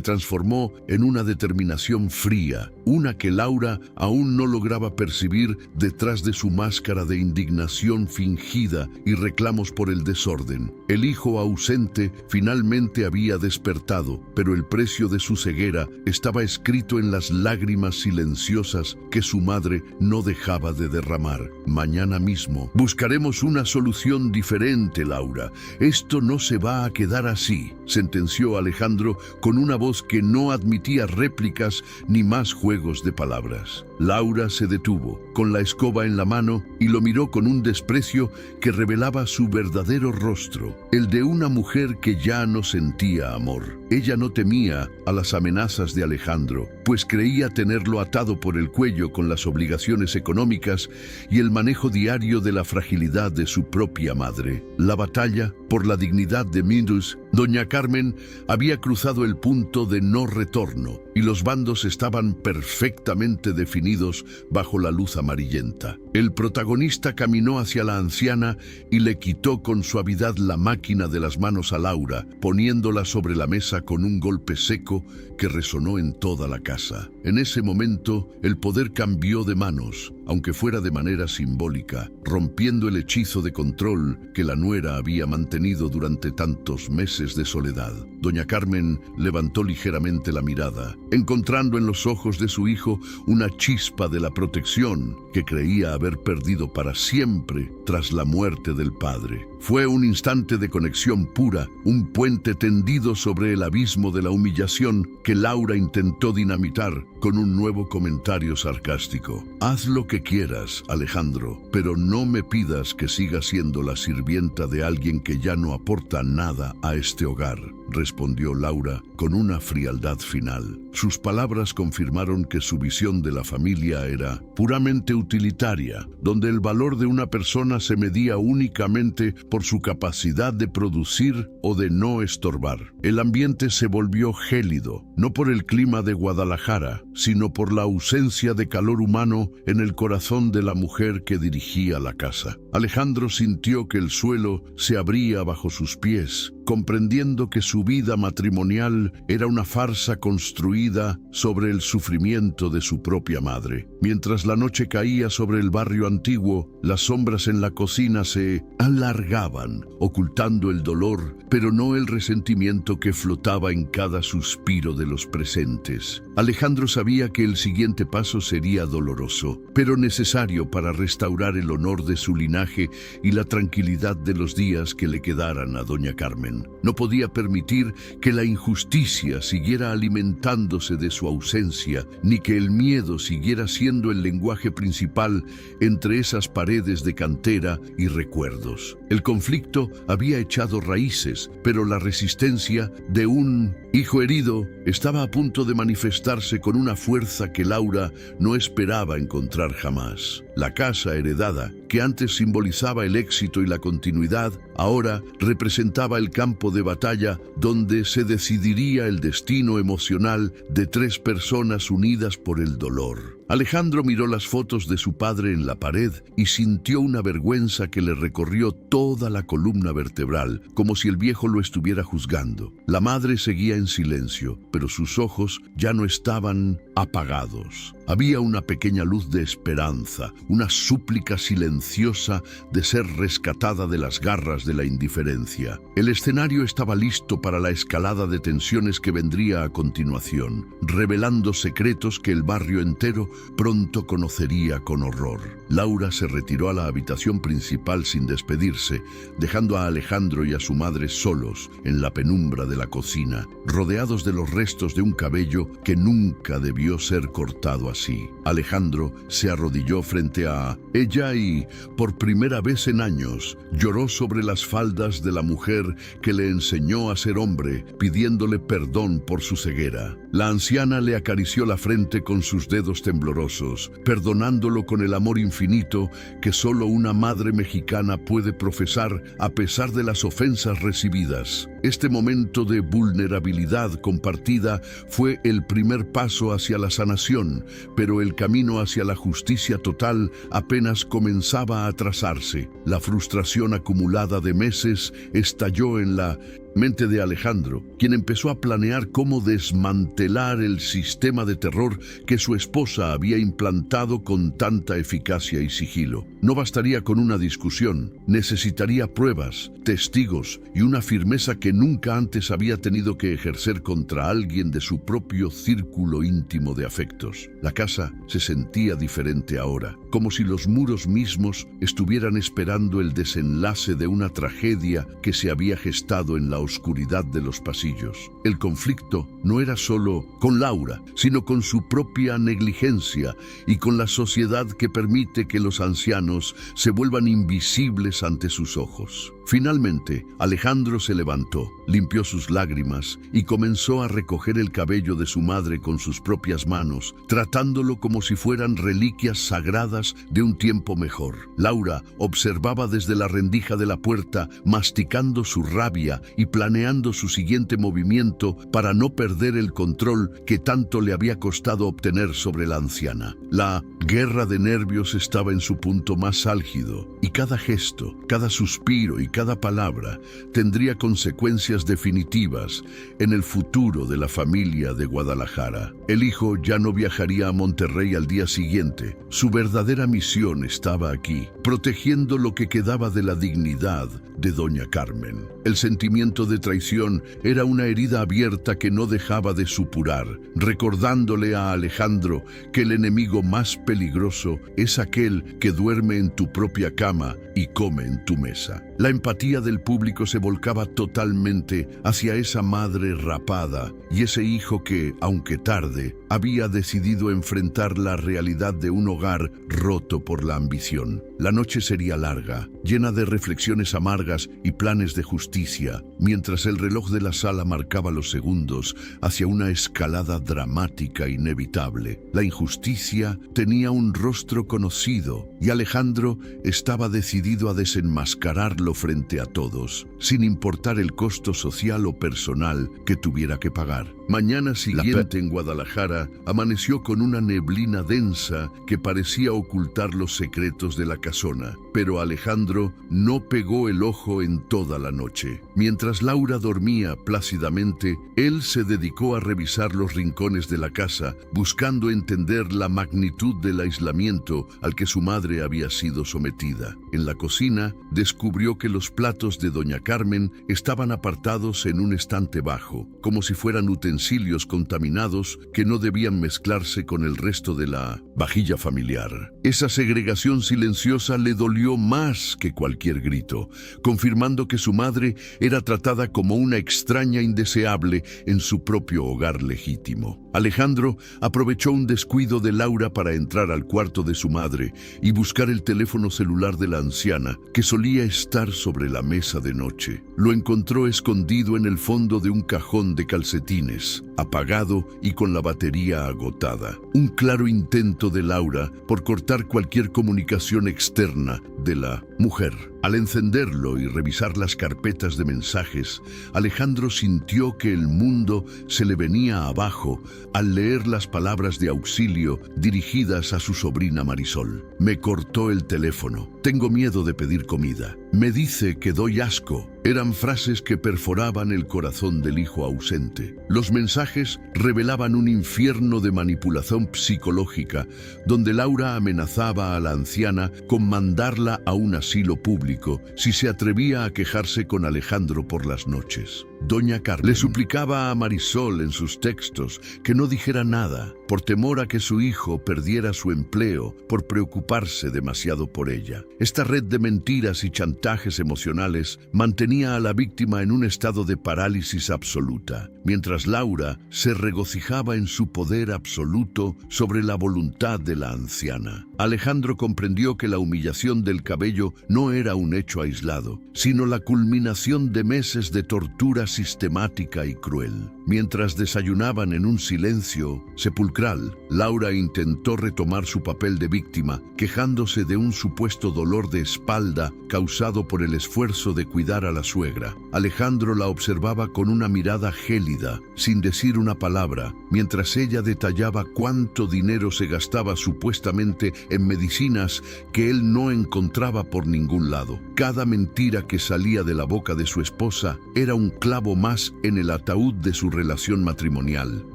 transformó en una determinación fría, una que Laura aún no lograba percibir detrás de su máscara de indignación fingida y reclamos por el desorden. El hijo ausente finalmente había despertado, pero el precio de su ceguera estaba escrito en las lágrimas silenciosas que su madre no dejaba de derramar. Mañana mismo buscaremos una solución diferente, Laura. Esto no se va a quedar así, sentenció Alejandro con una voz que no admitía réplicas ni más juegos de palabras. Laura se detuvo, con la escoba en la mano, y lo miró con un desprecio que revelaba su verdadero rostro, el de una mujer que ya no sentía amor. Ella no temía a las amenazas de Alejandro, pues creía tenerlo atado por el cuello con las obligaciones económicas y el manejo diario de la fragilidad de su propia madre. La batalla por la dignidad de Mindus, doña Carmen, había cruzado el punto de no retorno y los bandos estaban perfectamente definidos bajo la luz amarillenta. El protagonista caminó hacia la anciana y le quitó con suavidad la máquina de las manos a Laura, poniéndola sobre la mesa con un golpe seco que resonó en toda la casa. En ese momento, el poder cambió de manos, aunque fuera de manera simbólica, rompiendo el hechizo de control que la nuera había mantenido durante tantos meses de soledad. Doña Carmen levantó ligeramente la mirada, encontrando en los ojos de su hijo una chispa de la protección que creía haber perdido para siempre tras la muerte del padre. Fue un instante de conexión pura, un puente tendido sobre el abismo de la humillación que Laura intentó dinamitar con un nuevo comentario sarcástico. Haz lo que quieras, Alejandro, pero no me pidas que siga siendo la sirvienta de alguien que ya no aporta nada a este hogar, respondió Laura con una frialdad final. Sus palabras confirmaron que su visión de la familia era puramente utilitaria, donde el valor de una persona se medía únicamente por su capacidad de producir o de no estorbar. El ambiente se volvió gélido, no por el clima de Guadalajara, sino por la ausencia de calor humano en el corazón de la mujer que dirigía la casa. Alejandro sintió que el suelo se abría bajo sus pies, comprendiendo que su vida matrimonial era una farsa construida sobre el sufrimiento de su propia madre. Mientras la noche caía sobre el barrio antiguo, las sombras en la cocina se alargaban, ocultando el dolor, pero no el resentimiento que flotaba en cada suspiro de los presentes. Alejandro sabía que el siguiente paso sería doloroso, pero necesario para restaurar el honor de su linaje y la tranquilidad de los días que le quedaran a doña Carmen. Carmen. No podía permitir que la injusticia siguiera alimentándose de su ausencia, ni que el miedo siguiera siendo el lenguaje principal entre esas paredes de cantera y recuerdos. El conflicto había echado raíces, pero la resistencia de un hijo herido estaba a punto de manifestarse con una fuerza que Laura no esperaba encontrar jamás. La casa heredada, que antes simbolizaba el éxito y la continuidad, ahora representaba el campo de batalla donde se decidiría el destino emocional de tres personas unidas por el dolor. Alejandro miró las fotos de su padre en la pared y sintió una vergüenza que le recorrió toda la columna vertebral, como si el viejo lo estuviera juzgando. La madre seguía en silencio, pero sus ojos ya no estaban apagados. Había una pequeña luz de esperanza, una súplica silenciosa de ser rescatada de las garras de la indiferencia. El escenario estaba listo para la escalada de tensiones que vendría a continuación, revelando secretos que el barrio entero pronto conocería con horror. Laura se retiró a la habitación principal sin despedirse, dejando a Alejandro y a su madre solos en la penumbra de la cocina, rodeados de los restos de un cabello que nunca debió ser cortado así. Alejandro se arrodilló frente a ella y, por primera vez en años, lloró sobre las faldas de la mujer que le enseñó a ser hombre, pidiéndole perdón por su ceguera. La anciana le acarició la frente con sus dedos temblorosos, perdonándolo con el amor infinito que solo una madre mexicana puede profesar a pesar de las ofensas recibidas. Este momento de vulnerabilidad compartida fue el primer paso hacia la sanación, pero el camino hacia la justicia total apenas comenzaba a trazarse. La frustración acumulada de meses estalló en la mente de Alejandro, quien empezó a planear cómo desmantelar el sistema de terror que su esposa había implantado con tanta eficacia y sigilo. No bastaría con una discusión, necesitaría pruebas, testigos y una firmeza que nunca antes había tenido que ejercer contra alguien de su propio círculo íntimo de afectos. La casa se sentía diferente ahora, como si los muros mismos estuvieran esperando el desenlace de una tragedia que se había gestado en la oscuridad de los pasillos. El conflicto no era solo con Laura, sino con su propia negligencia y con la sociedad que permite que los ancianos se vuelvan invisibles ante sus ojos. Finalmente, Alejandro se levantó, limpió sus lágrimas y comenzó a recoger el cabello de su madre con sus propias manos, tratándolo como si fueran reliquias sagradas de un tiempo mejor. Laura observaba desde la rendija de la puerta, masticando su rabia y planeando su siguiente movimiento para no perder el control que tanto le había costado obtener sobre la anciana. La guerra de nervios estaba en su punto más álgido, y cada gesto, cada suspiro y cada palabra tendría consecuencias definitivas en el futuro de la familia de Guadalajara. El hijo ya no viajaría a Monterrey al día siguiente. Su verdadera misión estaba aquí, protegiendo lo que quedaba de la dignidad de doña Carmen. El sentimiento de traición era una herida abierta que no dejaba de supurar, recordándole a Alejandro que el enemigo más peligroso es aquel que duerme en tu propia cama y come en tu mesa. La empatía del público se volcaba totalmente hacia esa madre rapada y ese hijo que, aunque tarde, había decidido enfrentar la realidad de un hogar roto por la ambición. La noche sería larga, llena de reflexiones amargas y planes de justicia, mientras el reloj de la sala marcaba los segundos hacia una escalada dramática inevitable. La injusticia tenía un rostro conocido y Alejandro estaba decidido a desenmascararlo frente a todos, sin importar el costo social o personal que tuviera que pagar. Mañana siguiente en Guadalajara amaneció con una neblina densa que parecía ocultar los secretos de la casona, pero Alejandro no pegó el ojo en toda la noche. Mientras Laura dormía plácidamente, él se dedicó a revisar los rincones de la casa, buscando entender la magnitud del aislamiento al que su madre había sido sometida. En la cocina, descubrió que los platos de doña Carmen estaban apartados en un estante bajo, como si fueran utensilios contaminados que no debían mezclarse con el resto de la vajilla familiar. Esa segregación silenciosa le dolió más que cualquier grito, confirmando que su madre era tratada como una extraña indeseable en su propio hogar legítimo. Alejandro aprovechó un descuido de Laura para entrar al cuarto de su madre y buscar el teléfono celular de la anciana, que solía estar sobre la mesa de noche. Lo encontró escondido en el fondo de un cajón de calcetines, apagado y con la batería agotada. Un claro intento de Laura por cortar cualquier comunicación externa de la mujer. Al encenderlo y revisar las carpetas de mensajes, Alejandro sintió que el mundo se le venía abajo al leer las palabras de auxilio dirigidas a su sobrina Marisol. Me cortó el teléfono. Tengo miedo de pedir comida. Me dice que doy asco. Eran frases que perforaban el corazón del hijo ausente. Los mensajes revelaban un infierno de manipulación psicológica, donde Laura amenazaba a la anciana con mandarla a un asilo público si se atrevía a quejarse con Alejandro por las noches. Doña Carmen le suplicaba a Marisol en sus textos que no dijera nada, por temor a que su hijo perdiera su empleo por preocuparse demasiado por ella. Esta red de mentiras y chantajes emocionales mantenía a la víctima en un estado de parálisis absoluta, mientras Laura se regocijaba en su poder absoluto sobre la voluntad de la anciana. Alejandro comprendió que la humillación del cabello no era un hecho aislado, sino la culminación de meses de tortura sistemática y cruel. Mientras desayunaban en un silencio sepulcral, Laura intentó retomar su papel de víctima, quejándose de un supuesto dolor de espalda causado por el esfuerzo de cuidar a la suegra. Alejandro la observaba con una mirada gélida, sin decir una palabra, mientras ella detallaba cuánto dinero se gastaba supuestamente en medicinas que él no encontraba por ningún lado. Cada mentira que salía de la boca de su esposa era un clavo más en el ataúd de su relación matrimonial,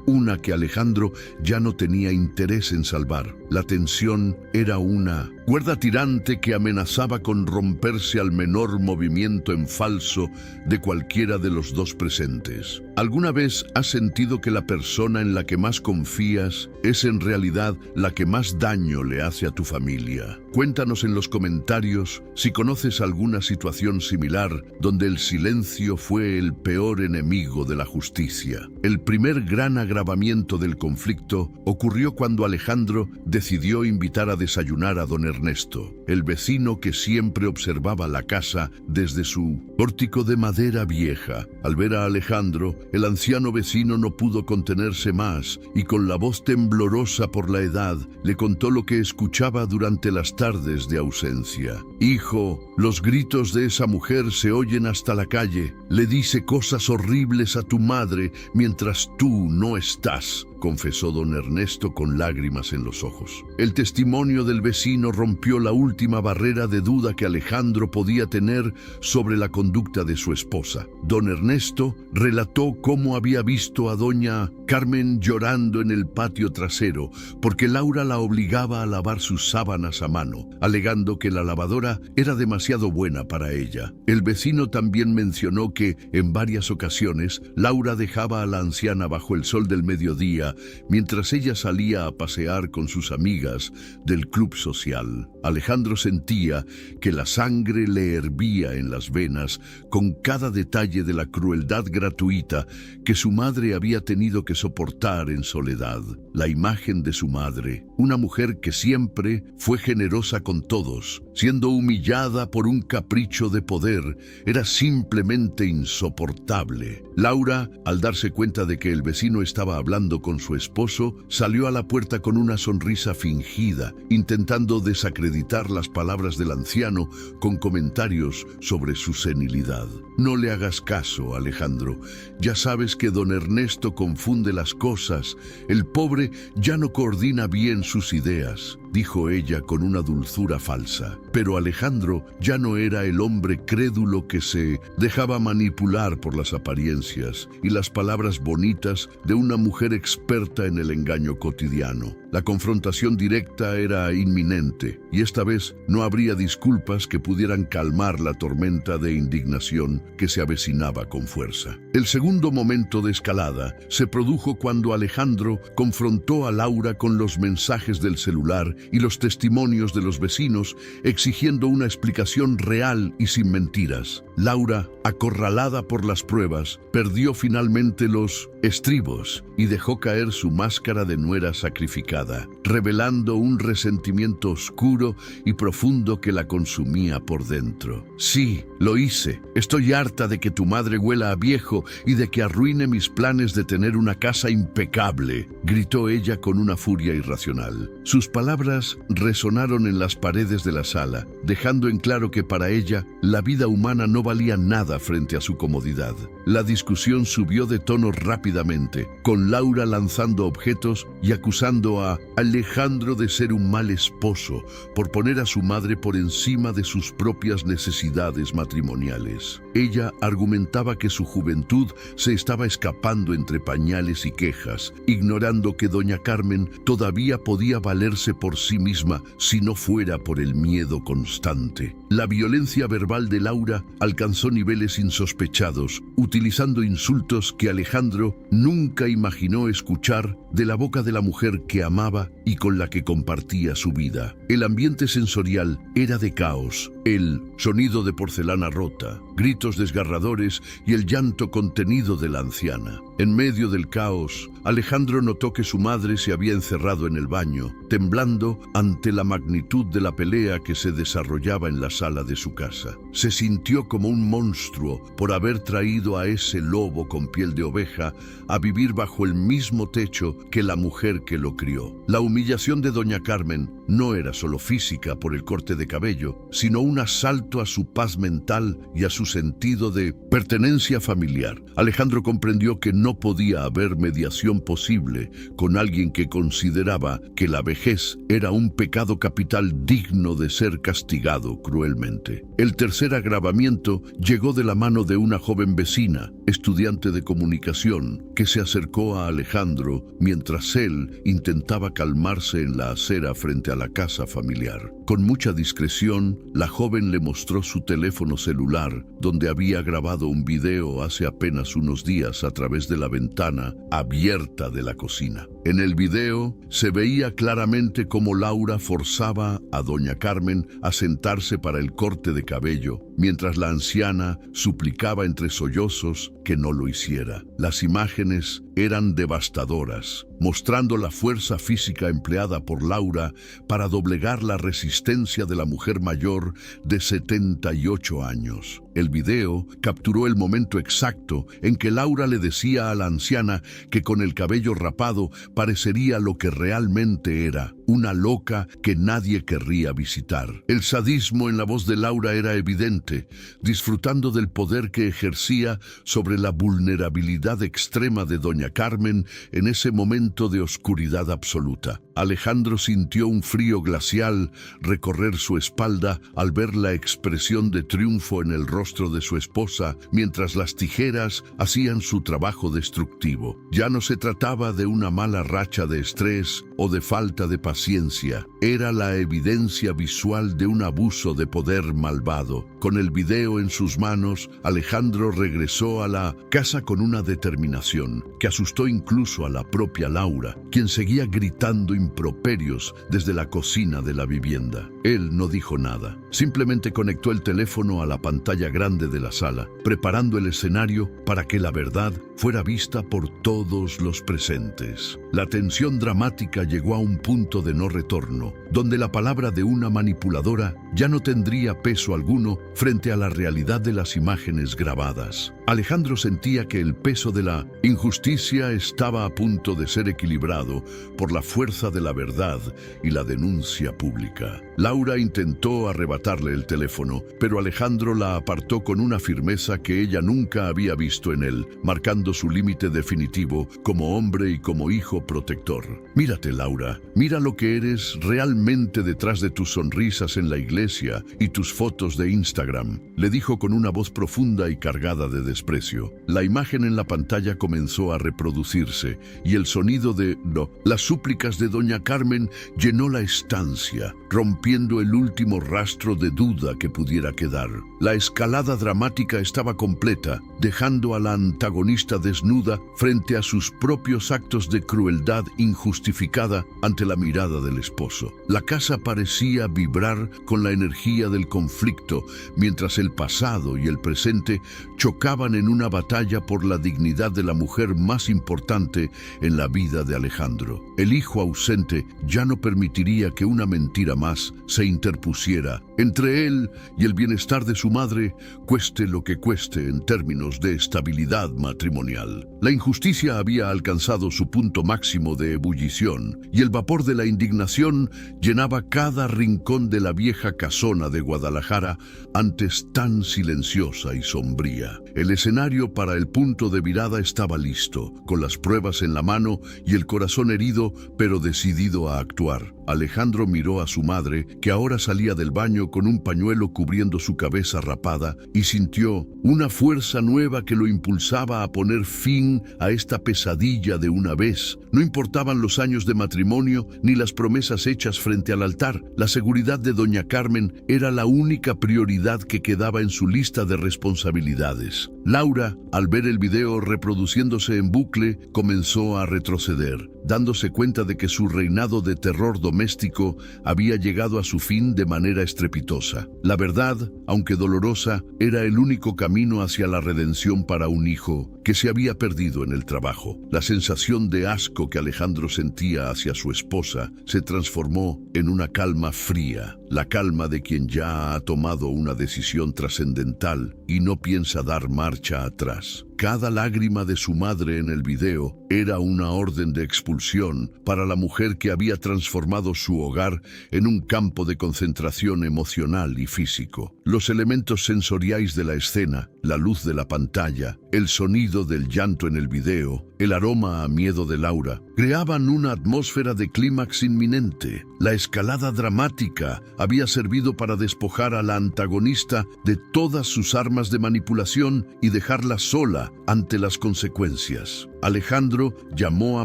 una que Alejandro ya no tenía interés en salvar. La tensión era una cuerda tirante que amenazaba con romperse al menor movimiento en falso de cualquiera de los dos presentes. ¿Alguna vez has sentido que la persona en la que más confías es en realidad la que más daño le hace a tu familia? Cuéntanos en los comentarios si conoces alguna situación similar donde el silencio fue el peor enemigo de la justicia. El primer gran agravamiento del conflicto ocurrió cuando Alejandro decidió invitar a desayunar a don Ernesto, el vecino que siempre observaba la casa desde su pórtico de madera vieja. Al ver a Alejandro, el anciano vecino no pudo contenerse más y con la voz temblorosa por la edad le contó lo que escuchaba durante las tardes de ausencia. Hijo, los gritos de esa mujer se oyen hasta la calle. Le dice cosas horribles a tu madre mientras tú no estás, confesó don Ernesto con lágrimas en los ojos. El testimonio del vecino rompió la última barrera de duda que Alejandro podía tener sobre la conducta de su esposa. Don Ernesto relató cómo había visto a doña Carmen llorando en el patio trasero porque Laura la obligaba a lavar sus sábanas a mano, alegando que la lavadora era demasiado buena para ella. El vecino también mencionó que en varias ocasiones Laura dejaba a la anciana bajo el sol del mediodía mientras ella salía a pasear con sus amigas del club social. Alejandro sentía que la sangre le hervía en las venas con cada detalle de la crueldad gratuita que su madre había tenido que soportar en soledad. La imagen de su madre, una mujer que siempre fue generosa con todos, siendo humillada por un capricho de poder, era simplemente insoportable. Laura, al darse cuenta de que el vecino estaba hablando con su esposo, salió a la puerta con una sonrisa fingida, intentando desacreditar las palabras del anciano con comentarios sobre su senilidad. No le hagas caso, Alejandro. Ya sabes que don Ernesto confunde las cosas. El pobre ya no coordina bien sus ideas, dijo ella con una dulzura falsa. Pero Alejandro ya no era el hombre crédulo que se dejaba manipular por las apariencias y las palabras bonitas de una mujer experta en el engaño cotidiano. La confrontación directa era inminente, y esta vez no habría disculpas que pudieran calmar la tormenta de indignación que se avecinaba con fuerza. El segundo momento de escalada se produjo cuando Alejandro confrontó a Laura con los mensajes del celular y los testimonios de los vecinos, exigiendo una explicación real y sin mentiras. Laura, acorralada por las pruebas, perdió finalmente los estribos y dejó caer su máscara de nuera sacrificada, revelando un resentimiento oscuro y profundo que la consumía por dentro. Sí, lo hice. Estoy harta de que tu madre huela a viejo y de que arruine mis planes de tener una casa impecable, gritó ella con una furia irracional. Sus palabras resonaron en las paredes de la sala, dejando en claro que para ella la vida humana no valía nada frente a su comodidad. La discusión subió de tono rápidamente, con Laura lanzando objetos y acusando a Alejandro de ser un mal esposo por poner a su madre por encima de sus propias necesidades matrimoniales. Ella argumentaba que su juventud se estaba escapando entre pañales y quejas, ignorando que doña Carmen todavía podía valerse por sí misma si no fuera por el miedo constante. La violencia verbal de Laura alcanzó niveles insospechados, utilizando insultos que Alejandro nunca imaginó escuchar de la boca de la mujer que amaba y con la que compartía su vida. El ambiente sensorial era de caos, el sonido de porcelana rota, gritos desgarradores y el llanto contenido de la anciana. En medio del caos, Alejandro notó que su madre se había encerrado en el baño, temblando ante la magnitud de la pelea que se desarrollaba en la sala de su casa. Se sintió como un monstruo por haber traído a ese lobo con piel de oveja a vivir bajo el mismo techo que la mujer que lo crió. La humillación de doña Carmen no era solo física por el corte de cabello, sino un asalto a su paz mental y a su sentido de pertenencia familiar. Alejandro comprendió que no podía haber mediación posible con alguien que consideraba que la vejez era un pecado capital digno de ser castigado cruelmente. El tercer agravamiento llegó de la mano de una joven vecina, estudiante de comunicación, que se acercó a Alejandro mientras él intentaba calmarse en la acera frente a la casa familiar. Con mucha discreción, la joven le mostró su teléfono celular, donde había grabado un video hace apenas unos días a través de la ventana abierta de la cocina. En el video se veía claramente cómo Laura forzaba a doña Carmen a sentarse para el corte de cabello, mientras la anciana suplicaba entre sollozos que no lo hiciera. Las imágenes eran devastadoras, mostrando la fuerza física empleada por Laura para doblegar la resistencia de la mujer mayor de 78 años. El video capturó el momento exacto en que Laura le decía a la anciana que con el cabello rapado parecería lo que realmente era, una loca que nadie querría visitar. El sadismo en la voz de Laura era evidente, disfrutando del poder que ejercía sobre la vulnerabilidad extrema de doña Carmen en ese momento de oscuridad absoluta. Alejandro sintió un frío glacial recorrer su espalda al ver la expresión de triunfo en el rostro de su esposa mientras las tijeras hacían su trabajo destructivo. Ya no se trataba de una mala racha de estrés o de falta de paciencia, era la evidencia visual de un abuso de poder malvado. Con el video en sus manos, Alejandro regresó a la casa con una determinación que asustó incluso a la propia Laura, quien seguía gritando improperios desde la cocina de la vivienda. Él no dijo nada, simplemente conectó el teléfono a la pantalla grande de la sala, preparando el escenario para que la verdad fuera vista por todos los presentes. La tensión dramática llegó a un punto de no retorno, donde la palabra de una manipuladora ya no tendría peso alguno frente a la realidad de las imágenes grabadas. Alejandro sentía que el peso de la injusticia estaba a punto de ser equilibrado por la fuerza de la verdad y la denuncia pública. Laura intentó arrebatarle el teléfono, pero Alejandro la apartó con una firmeza que ella nunca había visto en él, marcando su límite definitivo como hombre y como hijo protector. Mírate, Laura, mira lo que eres realmente detrás de tus sonrisas en la iglesia y tus fotos de Instagram, le dijo con una voz profunda y cargada de desprecio. desprecio. La imagen en la pantalla comenzó a reproducirse y el sonido de "no", las súplicas de doña Carmen llenó la estancia, rompiendo el último rastro de duda que pudiera quedar. La escalada dramática estaba completa, dejando a la antagonista desnuda frente a sus propios actos de crueldad injustificada ante la mirada del esposo. La casa parecía vibrar con la energía del conflicto, mientras el pasado y el presente chocaban en una batalla por la dignidad de la mujer más importante en la vida de Alejandro. El hijo ausente ya no permitiría que una mentira más se interpusiera entre él y el bienestar de su madre, cueste lo que cueste en términos de estabilidad matrimonial. La injusticia había alcanzado su punto máximo de ebullición y el vapor de la indignación llenaba cada rincón de la vieja casona de Guadalajara, antes tan silenciosa y sombría. El escenario para el punto de virada estaba listo, con las pruebas en la mano y el corazón herido, pero decidido a actuar. Alejandro miró a su madre, que ahora salía del baño con un pañuelo cubriendo su cabeza rapada, y sintió una fuerza nueva que lo impulsaba a poner fin a esta pesadilla de una vez. No importaban los años de matrimonio ni las promesas hechas frente al altar. La seguridad de doña Carmen era la única prioridad que quedaba en su lista de responsabilidades. Laura, al ver el video reproduciéndose en bucle, comenzó a retroceder, dándose cuenta de que su reinado de terror doméstico había llegado a su fin de manera estrepitosa. La verdad, aunque dolorosa, era el único camino hacia la redención para un hijo que se había perdido en el trabajo. La sensación de asco que Alejandro sentía hacia su esposa se transformó en una calma fría, la calma de quien ya ha tomado una decisión trascendental y no piensa dar marcha atrás. Cada lágrima de su madre en el video era una orden de expulsión para la mujer que había transformado su hogar en un campo de concentración emocional y físico. Los elementos sensoriales de la escena, la luz de la pantalla, el sonido del llanto en el video, el aroma a miedo de Laura, creaban una atmósfera de clímax inminente. La escalada dramática había servido para despojar a la antagonista de todas sus armas de manipulación y dejarla sola ante las consecuencias. Alejandro llamó a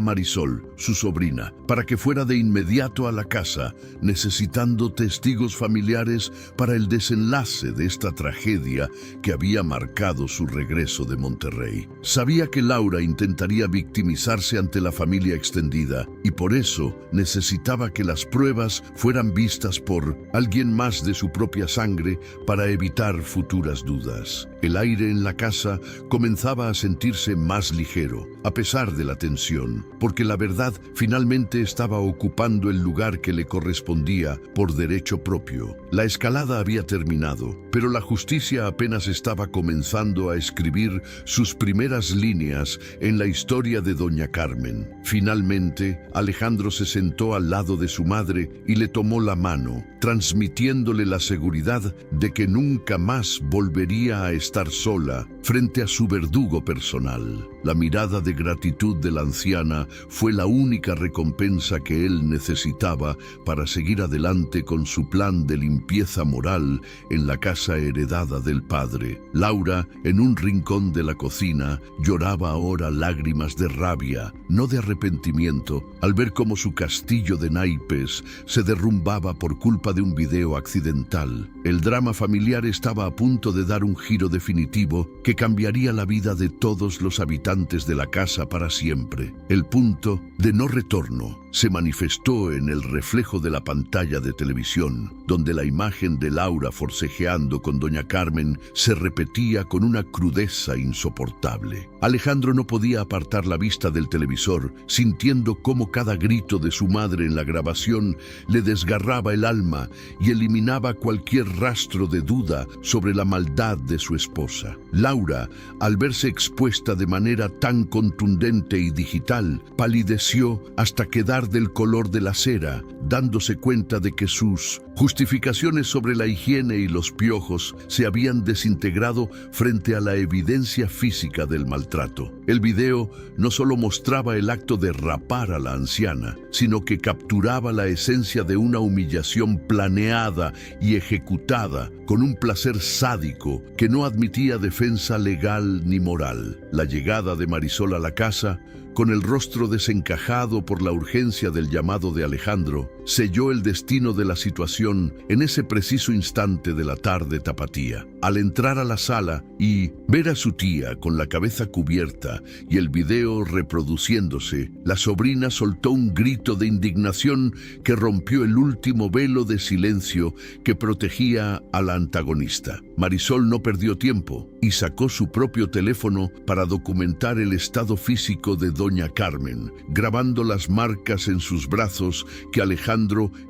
Marisol, su sobrina, para que fuera de inmediato a la casa, necesitando testigos familiares para el desenlace de esta tragedia que había marcado su regreso de Monterrey. Sabía que Laura intentaría victimizarse ante la familia extendida y por eso necesitaba que las pruebas fueran vistas por alguien más de su propia sangre para evitar futuras dudas. El aire en la casa comenzaba a sentirse más ligero, a pesar de la tensión, porque la verdad finalmente estaba ocupando el lugar que le correspondía por derecho propio. La escalada había terminado, pero la justicia apenas estaba comenzando a escribir sus primeras líneas en la historia de doña Carmen. Finalmente, Alejandro se sentó al lado de su madre y le tomó la mano, transmitiéndole la seguridad de que nunca más volvería a estar sola frente a su verdugo personal. La mirada de gratitud de la anciana fue la única recompensa que él necesitaba para seguir adelante con su plan de limpieza moral en la casa heredada del padre. Laura, en un rincón de la cocina, lloraba ahora lágrimas de rabia, no de arrepentimiento, al ver cómo su castillo de naipes se derrumbaba por culpa de un video accidental. El drama familiar estaba a punto de dar un giro definitivo que cambiaría la vida de todos los habitantes de la casa para siempre. El punto de no retorno se manifestó en el reflejo de la pantalla de televisión, donde la imagen de Laura forcejeando con doña Carmen se repetía con una crudeza insoportable. Alejandro no podía apartar la vista del televisor, sintiendo cómo cada grito de su madre en la grabación le desgarraba el alma y eliminaba cualquier rastro de duda sobre la maldad de su esposa. Laura, al verse expuesta de manera tan contundente y digital, palideció hasta quedar pesar del color de la cera, dándose cuenta de que sus justificaciones sobre la higiene y los piojos se habían desintegrado frente a la evidencia física del maltrato. El video no solo mostraba el acto de rapar a la anciana, sino que capturaba la esencia de una humillación planeada y ejecutada con un placer sádico que no admitía defensa legal ni moral. La llegada de Marisol a la casa, con el rostro desencajado por la urgencia del llamado de Alejandro, selló el destino de la situación en ese preciso instante de la tarde tapatía. Al entrar a la sala y ver a su tía con la cabeza cubierta y el video reproduciéndose, la sobrina soltó un grito de indignación que rompió el último velo de silencio que protegía a la antagonista. Marisol no perdió tiempo y sacó su propio teléfono para documentar el estado físico de Doña Carmen, grabando las marcas en sus brazos que Alejandro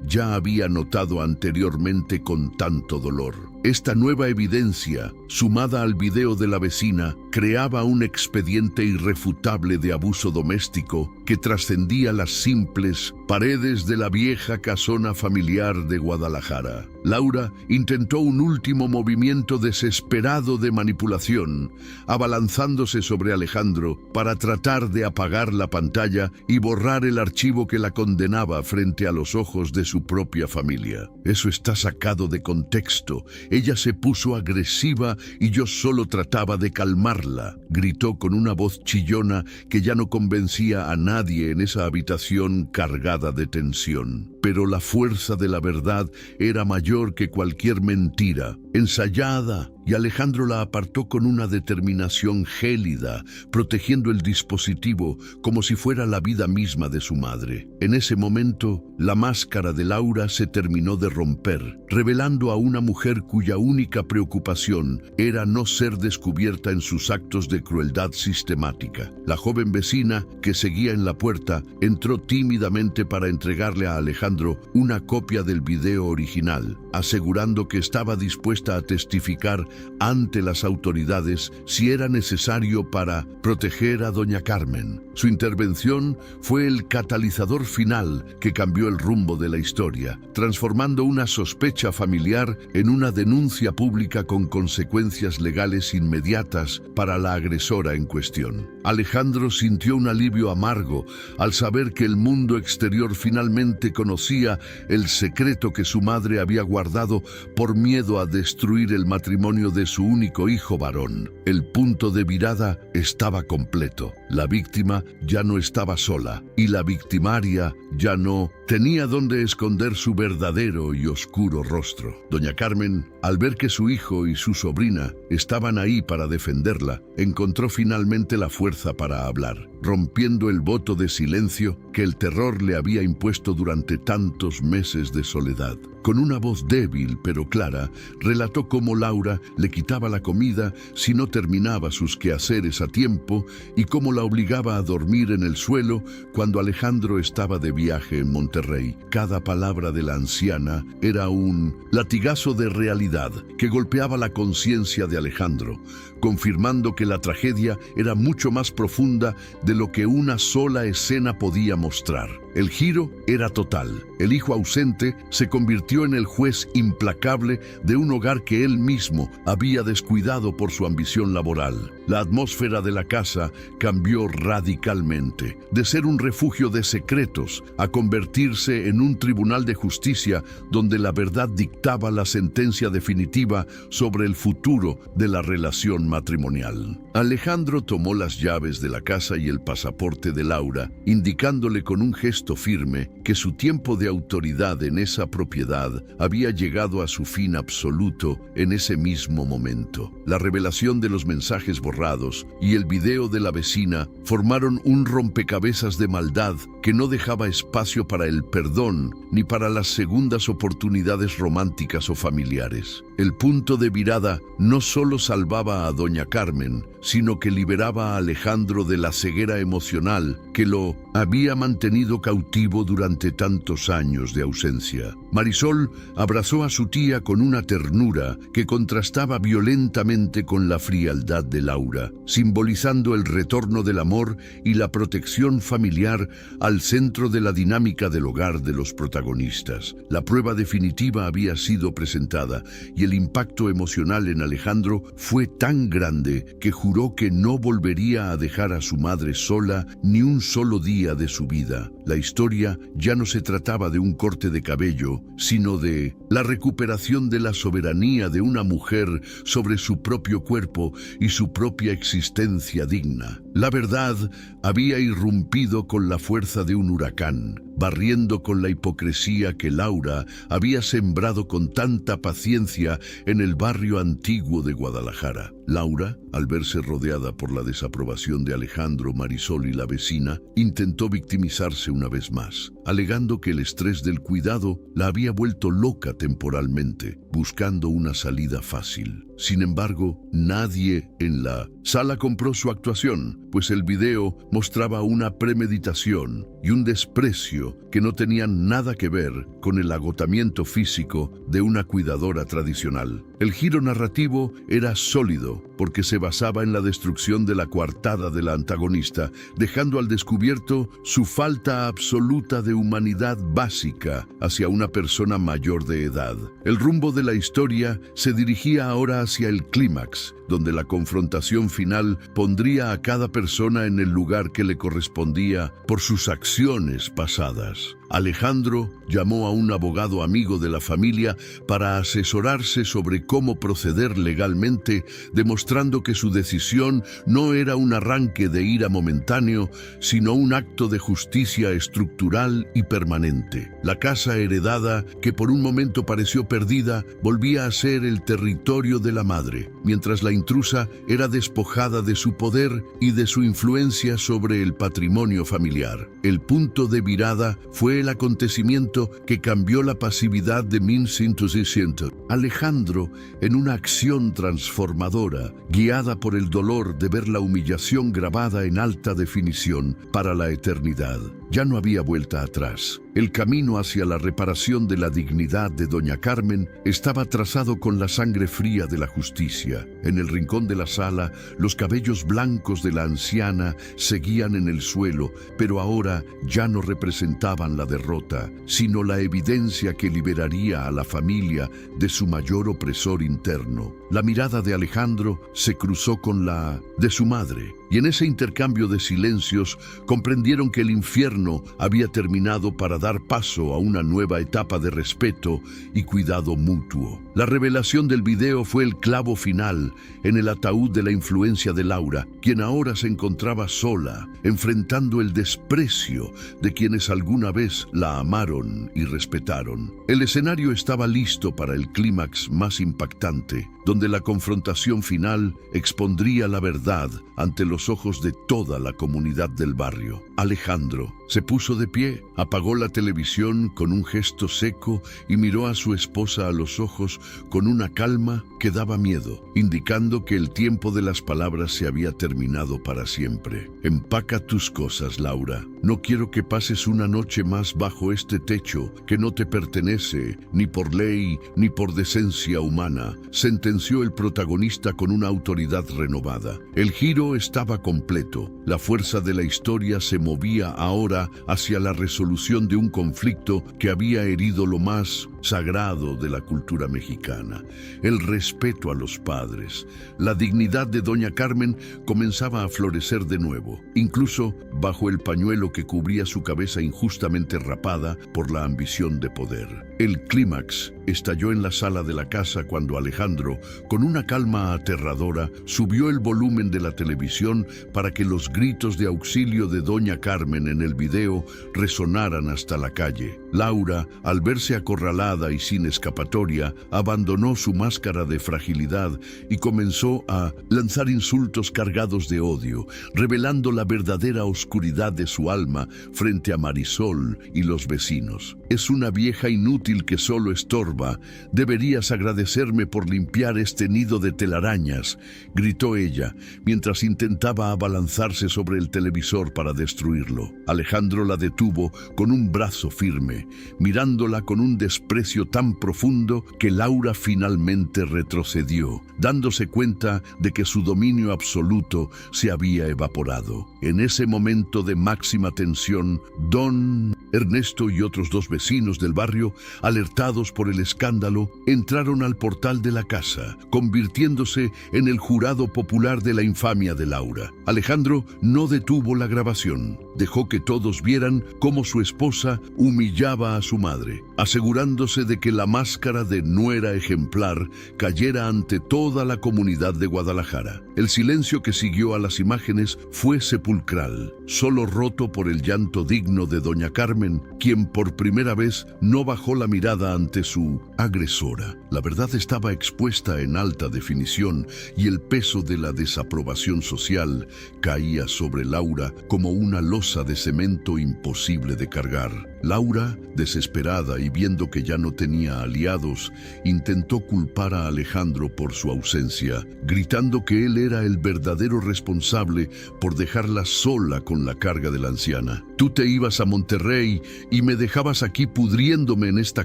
ya había notado anteriormente con tanto dolor. Esta nueva evidencia, sumada al video de la vecina, creaba un expediente irrefutable de abuso doméstico que trascendía las simples paredes de la vieja casona familiar de Guadalajara. Laura intentó un último movimiento desesperado de manipulación, abalanzándose sobre Alejandro para tratar de apagar la pantalla y borrar el archivo que la condenaba frente a los ojos de su propia familia. Eso está sacado de contexto. Ella se puso agresiva y yo solo trataba de calmarla, gritó con una voz chillona que ya no convencía a nadie en esa habitación cargada de tensión. Pero la fuerza de la verdad era mayor que cualquier mentira, ensayada, y Alejandro la apartó con una determinación gélida, protegiendo el dispositivo como si fuera la vida misma de su madre. En ese momento, la máscara de Laura se terminó de romper, revelando a una mujer cuya única preocupación era no ser descubierta en sus actos de crueldad sistemática. La joven vecina, que seguía en la puerta, entró tímidamente para entregarle a Alejandro una copia del video original, asegurando que estaba dispuesta a testificar ante las autoridades si era necesario para proteger a Doña Carmen. Su intervención fue el catalizador final que cambió el rumbo de la historia, transformando una sospecha familiar en una denuncia pública con consecuencias legales inmediatas para la agresora en cuestión. Alejandro sintió un alivio amargo al saber que el mundo exterior finalmente conocía el secreto que su madre había guardado por miedo a destruir el matrimonio de su único hijo varón. El punto de virada estaba completo. La víctima ya no estaba sola y la victimaria ya no tenía dónde esconder su verdadero y oscuro rostro. Doña Carmen, al ver que su hijo y su sobrina estaban ahí para defenderla, encontró finalmente la fuerza para hablar, rompiendo el voto de silencio que el terror le había impuesto durante tantos meses de soledad. Con una voz débil pero clara, relató cómo Laura le quitaba la comida si no terminaba sus quehaceres a tiempo y cómo la obligaba a dormir en el suelo cuando Alejandro estaba de viaje en Monterrey. Cada palabra de la anciana era un latigazo de realidad que golpeaba la conciencia de Alejandro, confirmando que la tragedia era mucho más profunda de lo que una sola escena podía mostrar. El giro era total. El hijo ausente se convirtió en el juez implacable de un hogar que él mismo había descuidado por su ambición laboral. La atmósfera de la casa cambió radicalmente. De ser un refugio de secretos a convertirse en un tribunal de justicia donde la verdad dictaba la sentencia definitiva sobre el futuro de la relación matrimonial. Alejandro tomó las llaves de la casa y el pasaporte de Laura, indicándole con un gesto firme que su tiempo de autoridad en esa propiedad había llegado a su fin absoluto en ese mismo momento. La revelación de los mensajes borrados y el video de la vecina formaron un rompecabezas de maldad que no dejaba espacio para el perdón ni para las segundas oportunidades románticas o familiares. El punto de virada no solo salvaba a Doña Carmen, sino que liberaba a Alejandro de la ceguera emocional que lo había mantenido cautivo durante tantos años de ausencia. Marisol abrazó a su tía con una ternura que contrastaba violentamente con la frialdad de Laura. Laura, simbolizando el retorno del amor y la protección familiar al centro de la dinámica del hogar de los protagonistas. La prueba definitiva había sido presentada y el impacto emocional en Alejandro fue tan grande que juró que no volvería a dejar a su madre sola ni un solo día de su vida. La historia ya no se trataba de un corte de cabello, sino de la recuperación de la soberanía de una mujer sobre su propio cuerpo y su propia existencia digna. La verdad había irrumpido con la fuerza de un huracán, barriendo con la hipocresía que Laura había sembrado con tanta paciencia en el barrio antiguo de Guadalajara. Laura, al verse rodeada por la desaprobación de Alejandro, Marisol y la vecina, intentó victimizarse una vez más, alegando que el estrés del cuidado la había vuelto loca temporalmente, buscando una salida fácil. Sin embargo, nadie en la sala compró su actuación, pues el video mostraba una premeditación y un desprecio que no tenían nada que ver con el agotamiento físico de una cuidadora tradicional. El giro narrativo era sólido porque se basaba en la destrucción de la coartada de la antagonista, dejando al descubierto su falta absoluta de humanidad básica hacia una persona mayor de edad. El rumbo de la historia se dirigía ahora hacia el clímax, donde la confrontación final pondría a cada persona en el lugar que le correspondía por sus acciones pasadas. Alejandro llamó a un abogado amigo de la familia para asesorarse sobre cómo proceder legalmente, demostrando que su decisión no era un arranque de ira momentáneo, sino un acto de justicia estructural y permanente. La casa heredada, que por un momento pareció perdida, volvía a ser el territorio de la madre, mientras la intrusa era despojada de su poder y de su influencia sobre el patrimonio familiar. El punto de virada fue el acontecimiento que cambió la pasividad de 1960. Alejandro, en una acción transformadora, guiada por el dolor de ver la humillación grabada en alta definición para la eternidad. Ya no había vuelta atrás. El camino hacia la reparación de la dignidad de doña Carmen estaba trazado con la sangre fría de la justicia. En el rincón de la sala, los cabellos blancos de la anciana seguían en el suelo, pero ahora ya no representaban la derrota, sino la evidencia que liberaría a la familia de su mayor opresor interno. La mirada de Alejandro se cruzó con la de su madre, y en ese intercambio de silencios comprendieron que el infierno había terminado para dar paso a una nueva etapa de respeto y cuidado mutuo. La revelación del video fue el clavo final en el ataúd de la influencia de Laura, quien ahora se encontraba sola, enfrentando el desprecio de quienes alguna vez la amaron y respetaron. El escenario estaba listo para el clímax más impactante, donde la confrontación final expondría la verdad ante los ojos de toda la comunidad del barrio. Alejandro se puso de pie, apagó la televisión con un gesto seco y miró a su esposa a los ojos con una calma que daba miedo, indicando que el tiempo de las palabras se había terminado para siempre. Empaca tus cosas, Laura. No quiero que pases una noche más bajo este techo que no te pertenece, ni por ley ni por decencia humana, sentenció el protagonista con una autoridad renovada. El giro estaba completo. La fuerza de la historia se movía ahora hacia la resolución de un conflicto que había herido lo más sagrado de la cultura mexicana: el respeto a los padres. La dignidad de doña Carmen comenzaba a florecer de nuevo, incluso bajo el pañuelo que cubría su cabeza injustamente rapada por la ambición de poder. El clímax estalló en la sala de la casa cuando Alejandro, con una calma aterradora, subió el volumen de la televisión para que los gritos de auxilio de doña Carmen en el video resonaran hasta la calle. Laura, al verse acorralada y sin escapatoria, abandonó su máscara de fragilidad y comenzó a lanzar insultos cargados de odio, revelando la verdadera oscuridad de su alma frente a Marisol y los vecinos. Es una vieja inútil que solo estorba, turba. Deberías agradecerme por limpiar este nido de telarañas, gritó ella, mientras intentaba abalanzarse sobre el televisor para destruirlo. Alejandro la detuvo con un brazo firme, mirándola con un desprecio tan profundo que Laura finalmente retrocedió, dándose cuenta de que su dominio absoluto se había evaporado. En ese momento de máxima tensión, Don Ernesto y otros dos vecinos del barrio, alertados por el escándalo, entraron al portal de la casa, convirtiéndose en el jurado popular de la infamia de Laura. Alejandro no detuvo la grabación. Dejó que todos vieran cómo su esposa humillaba a su madre, asegurándose de que la máscara de nuera ejemplar cayera ante toda la comunidad de Guadalajara. El silencio que siguió a las imágenes fue sepulcral, solo roto por el llanto digno de doña Carmen, quien por primera vez no bajó la mirada ante su agresora. La verdad estaba expuesta en alta definición y el peso de la desaprobación social caía sobre Laura como una losa de cemento imposible de cargar. Laura, desesperada y viendo que ya no tenía aliados, intentó culpar a Alejandro por su ausencia, gritando que él era el verdadero responsable por dejarla sola con la carga de la anciana. Tú te ibas a Monterrey y me dejabas aquí pudriéndome en esta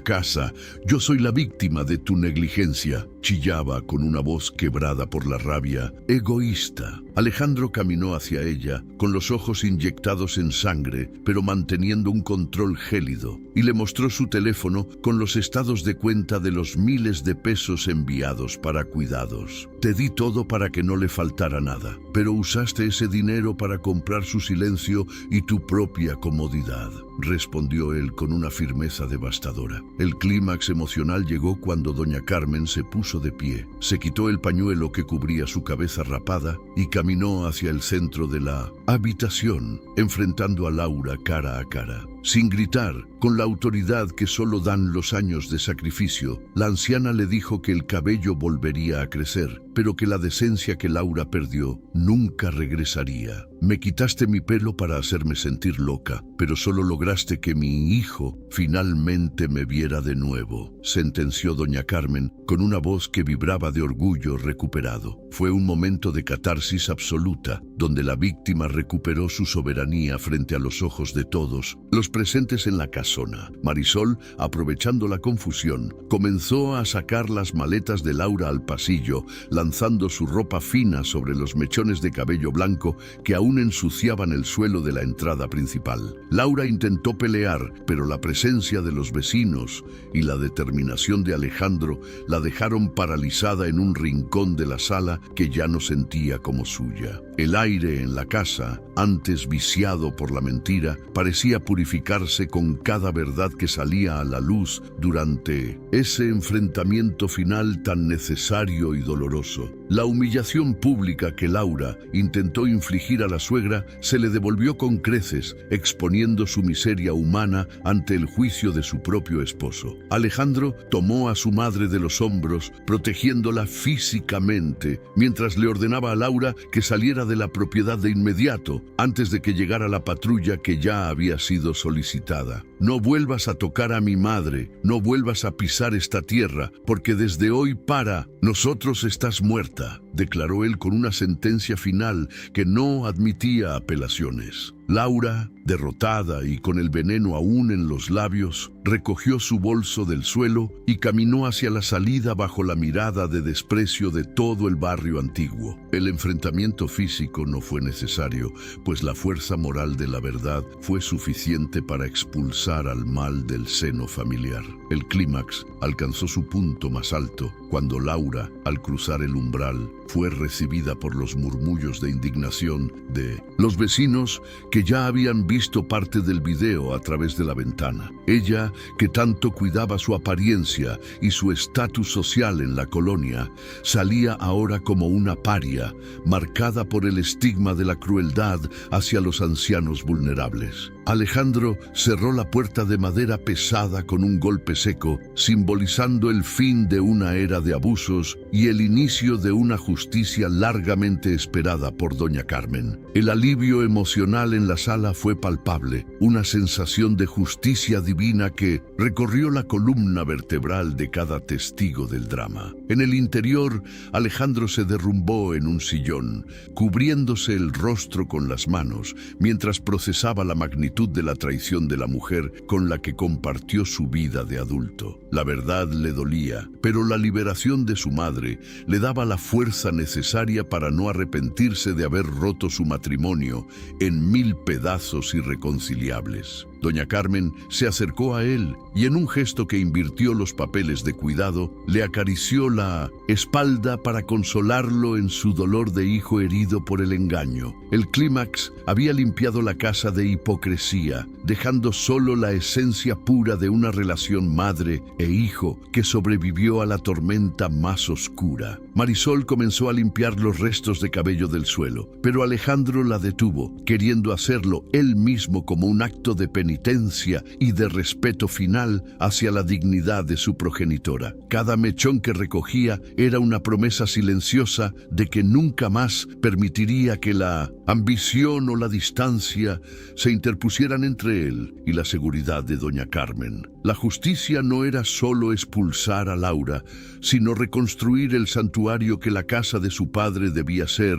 casa. Yo soy la víctima de tu negligencia, chillaba con una voz quebrada por la rabia. Egoísta. Alejandro caminó hacia ella, con los ojos inyectados en sangre, pero manteniendo un control gélido, y le mostró su teléfono con los estados de cuenta de los miles de pesos enviados para cuidados. Te di todo para que no le faltara nada, pero usaste ese dinero para comprar su silencio y tu propia comodidad, respondió él con una firmeza devastadora. El clímax emocional llegó cuando doña Carmen se puso de pie, se quitó el pañuelo que cubría su cabeza rapada y caminó hacia el centro de la habitación, enfrentando a Laura cara a cara. Sin gritar, con la autoridad que solo dan los años de sacrificio, la anciana le dijo que el cabello volvería a crecer, pero que la decencia que Laura perdió nunca regresaría. Me quitaste mi pelo para hacerme sentir loca, pero solo lograste que mi hijo finalmente me viera de nuevo, sentenció doña Carmen con una voz que vibraba de orgullo recuperado. Fue un momento de catarsis absoluta, donde la víctima recuperó su soberanía frente a los ojos de todos los presentes en la casona. Marisol, aprovechando la confusión, comenzó a sacar las maletas de Laura al pasillo, lanzando su ropa fina sobre los mechones de cabello blanco que aún ensuciaban el suelo de la entrada principal. Laura intentó pelear, pero la presencia de los vecinos y la determinación de Alejandro la dejaron paralizada en un rincón de la sala que ya no sentía como suya. El aire en la casa, antes viciado por la mentira, parecía purificarse con cada verdad que salía a la luz durante ese enfrentamiento final tan necesario y doloroso. La humillación pública que Laura intentó infligir a la suegra se le devolvió con creces, exponiendo su miseria humana ante el juicio de su propio esposo. Alejandro tomó a su madre de los hombros, protegiéndola físicamente, mientras le ordenaba a Laura que saliera de la propiedad de inmediato, antes de que llegara la patrulla que ya había sido solicitada. No vuelvas a tocar a mi madre, no vuelvas a pisar esta tierra, porque desde hoy para nosotros estás muerta, declaró él con una sentencia final que no admitía apelaciones. Laura, derrotada y con el veneno aún en los labios, recogió su bolso del suelo y caminó hacia la salida bajo la mirada de desprecio de todo el barrio antiguo. El enfrentamiento físico no fue necesario, pues la fuerza moral de la verdad fue suficiente para expulsar al mal del seno familiar. El clímax alcanzó su punto más alto cuando Laura, al cruzar el umbral, fue recibida por los murmullos de indignación de los vecinos que ya habían visto parte del video a través de la ventana. Ella, que tanto cuidaba su apariencia y su estatus social en la colonia, salía ahora como una paria, marcada por el estigma de la crueldad hacia los ancianos vulnerables. Alejandro cerró la puerta de madera pesada con un golpe seco, simbolizando el fin de una era de abusos y el inicio de una justicia justicia largamente esperada por doña Carmen. El alivio emocional en la sala fue palpable, una sensación de justicia divina que recorrió la columna vertebral de cada testigo del drama. En el interior, Alejandro se derrumbó en un sillón, cubriéndose el rostro con las manos, mientras procesaba la magnitud de la traición de la mujer con la que compartió su vida de adulto. La verdad le dolía, pero la liberación de su madre le daba la fuerza necesaria para no arrepentirse de haber roto su matrimonio en 1000 pedazos irreconciliables. Doña Carmen se acercó a él y en un gesto que invirtió los papeles de cuidado, le acarició la espalda para consolarlo en su dolor de hijo herido por el engaño. El clímax había limpiado la casa de hipocresía, dejando solo la esencia pura de una relación madre e hijo que sobrevivió a la tormenta más oscura. Marisol comenzó a limpiar los restos de cabello del suelo, pero Alejandro la detuvo, queriendo hacerlo él mismo como un acto de penitencia y de respeto final hacia la dignidad de su progenitora. Cada mechón que recogía era una promesa silenciosa de que nunca más permitiría que la ambición o la distancia se interpusieran entre él y la seguridad de doña Carmen. La justicia no era solo expulsar a Laura, sino reconstruir el santuario que la casa de su padre debía ser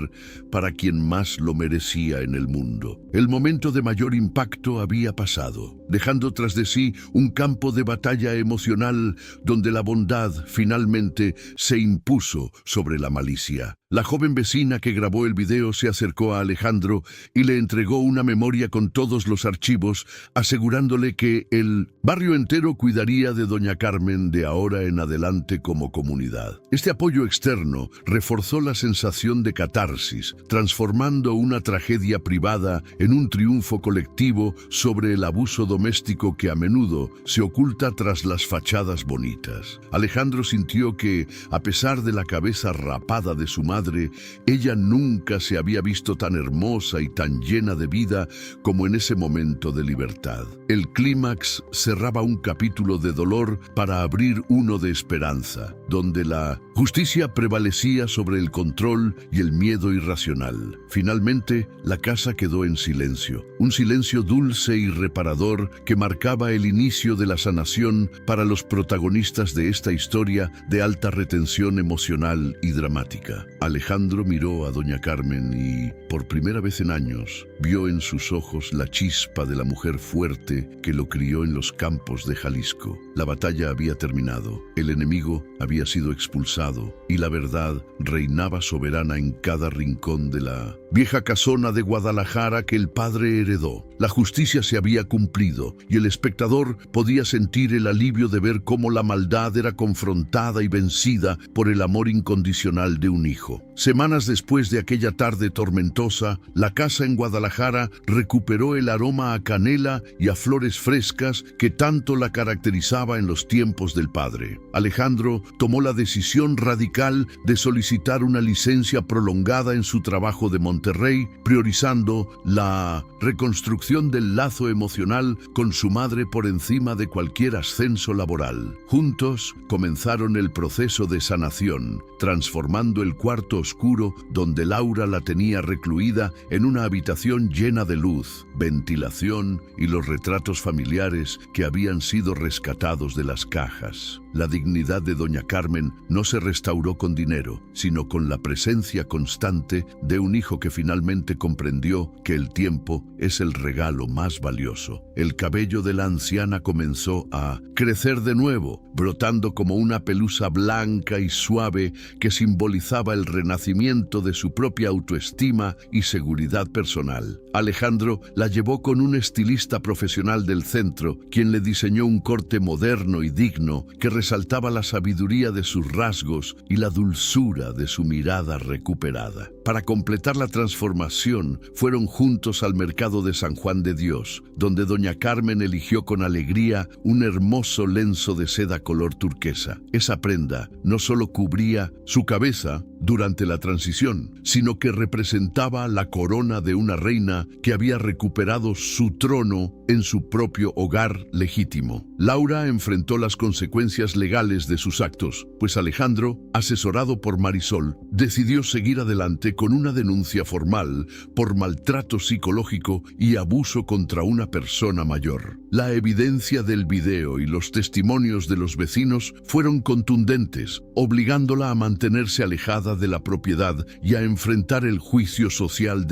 para quien más lo merecía en el mundo. El momento de mayor impacto había pasado, dejando tras de sí un campo de batalla emocional donde la bondad finalmente se impuso sobre la malicia. La joven vecina que grabó el video se acercó a Alejandro y le entregó una memoria con todos los archivos, asegurándole que el barrio entero cuidaría de doña Carmen de ahora en adelante como comunidad. Este apoyo externo reforzó la sensación de catarsis, transformando una tragedia privada en un triunfo colectivo sobre el abuso doméstico que a menudo se oculta tras las fachadas bonitas. Alejandro sintió que, a pesar de la cabeza rapada de su madre, ella nunca se había visto tan hermosa y tan llena de vida como en ese momento de libertad. El clímax cerraba un capítulo de dolor para abrir uno de esperanza, donde la justicia prevalecía sobre el control y el miedo irracional. Finalmente, la casa quedó en silencio, un silencio dulce y reparador que marcaba el inicio de la sanación para los protagonistas de esta historia de alta retención emocional y dramática. Alejandro miró a doña Carmen y, por primera vez en años, vio en sus ojos la chispa de la mujer fuerte que lo crió en los campos de Jalisco. La batalla había terminado, el enemigo había sido expulsado y la verdad reinaba soberana en cada rincón de la vieja casona de Guadalajara que el padre heredó. La justicia se había cumplido y el espectador podía sentir el alivio de ver cómo la maldad era confrontada y vencida por el amor incondicional de un hijo. Semanas después de aquella tarde tormentosa, la casa en Guadalajara recuperó el aroma a canela y a flores frescas que tanto la caracterizaba en los tiempos del padre. Alejandro tomó la decisión radical de solicitar una licencia prolongada en su trabajo de Monterrey, priorizando la reconstrucción del lazo emocional con su madre por encima de cualquier ascenso laboral. Juntos comenzaron el proceso de sanación, transformando el cuarto oscuro donde Laura la tenía recluida en una habitación llena de luz, ventilación y los retratos familiares que habían sido rescatados de las cajas. La dignidad de doña Carmen no se restauró con dinero, sino con la presencia constante de un hijo que finalmente comprendió que el tiempo es el regalo más valioso. El cabello de la anciana comenzó a crecer de nuevo, brotando como una pelusa blanca y suave que simbolizaba el renacimiento de su propia autoestima y seguridad personal. Alejandro la llevó con un estilista profesional del centro, quien le diseñó un corte moderno y digno que resaltaba la sabiduría de sus rasgos y la dulzura de su mirada recuperada. Para completar la transformación, fueron juntos al mercado de San Juan de Dios, donde doña Carmen eligió con alegría un hermoso lenzo de seda color turquesa. Esa prenda no solo cubría su cabeza, durante la transición, sino que representaba la corona de una reina que había recuperado su trono en su propio hogar legítimo. Laura enfrentó las consecuencias legales de sus actos, pues Alejandro, asesorado por Marisol, decidió seguir adelante con una denuncia formal por maltrato psicológico y abuso contra una persona mayor. La evidencia del video y los testimonios de los vecinos fueron contundentes, obligándola a mantenerse alejada de la propiedad y a enfrentar el juicio social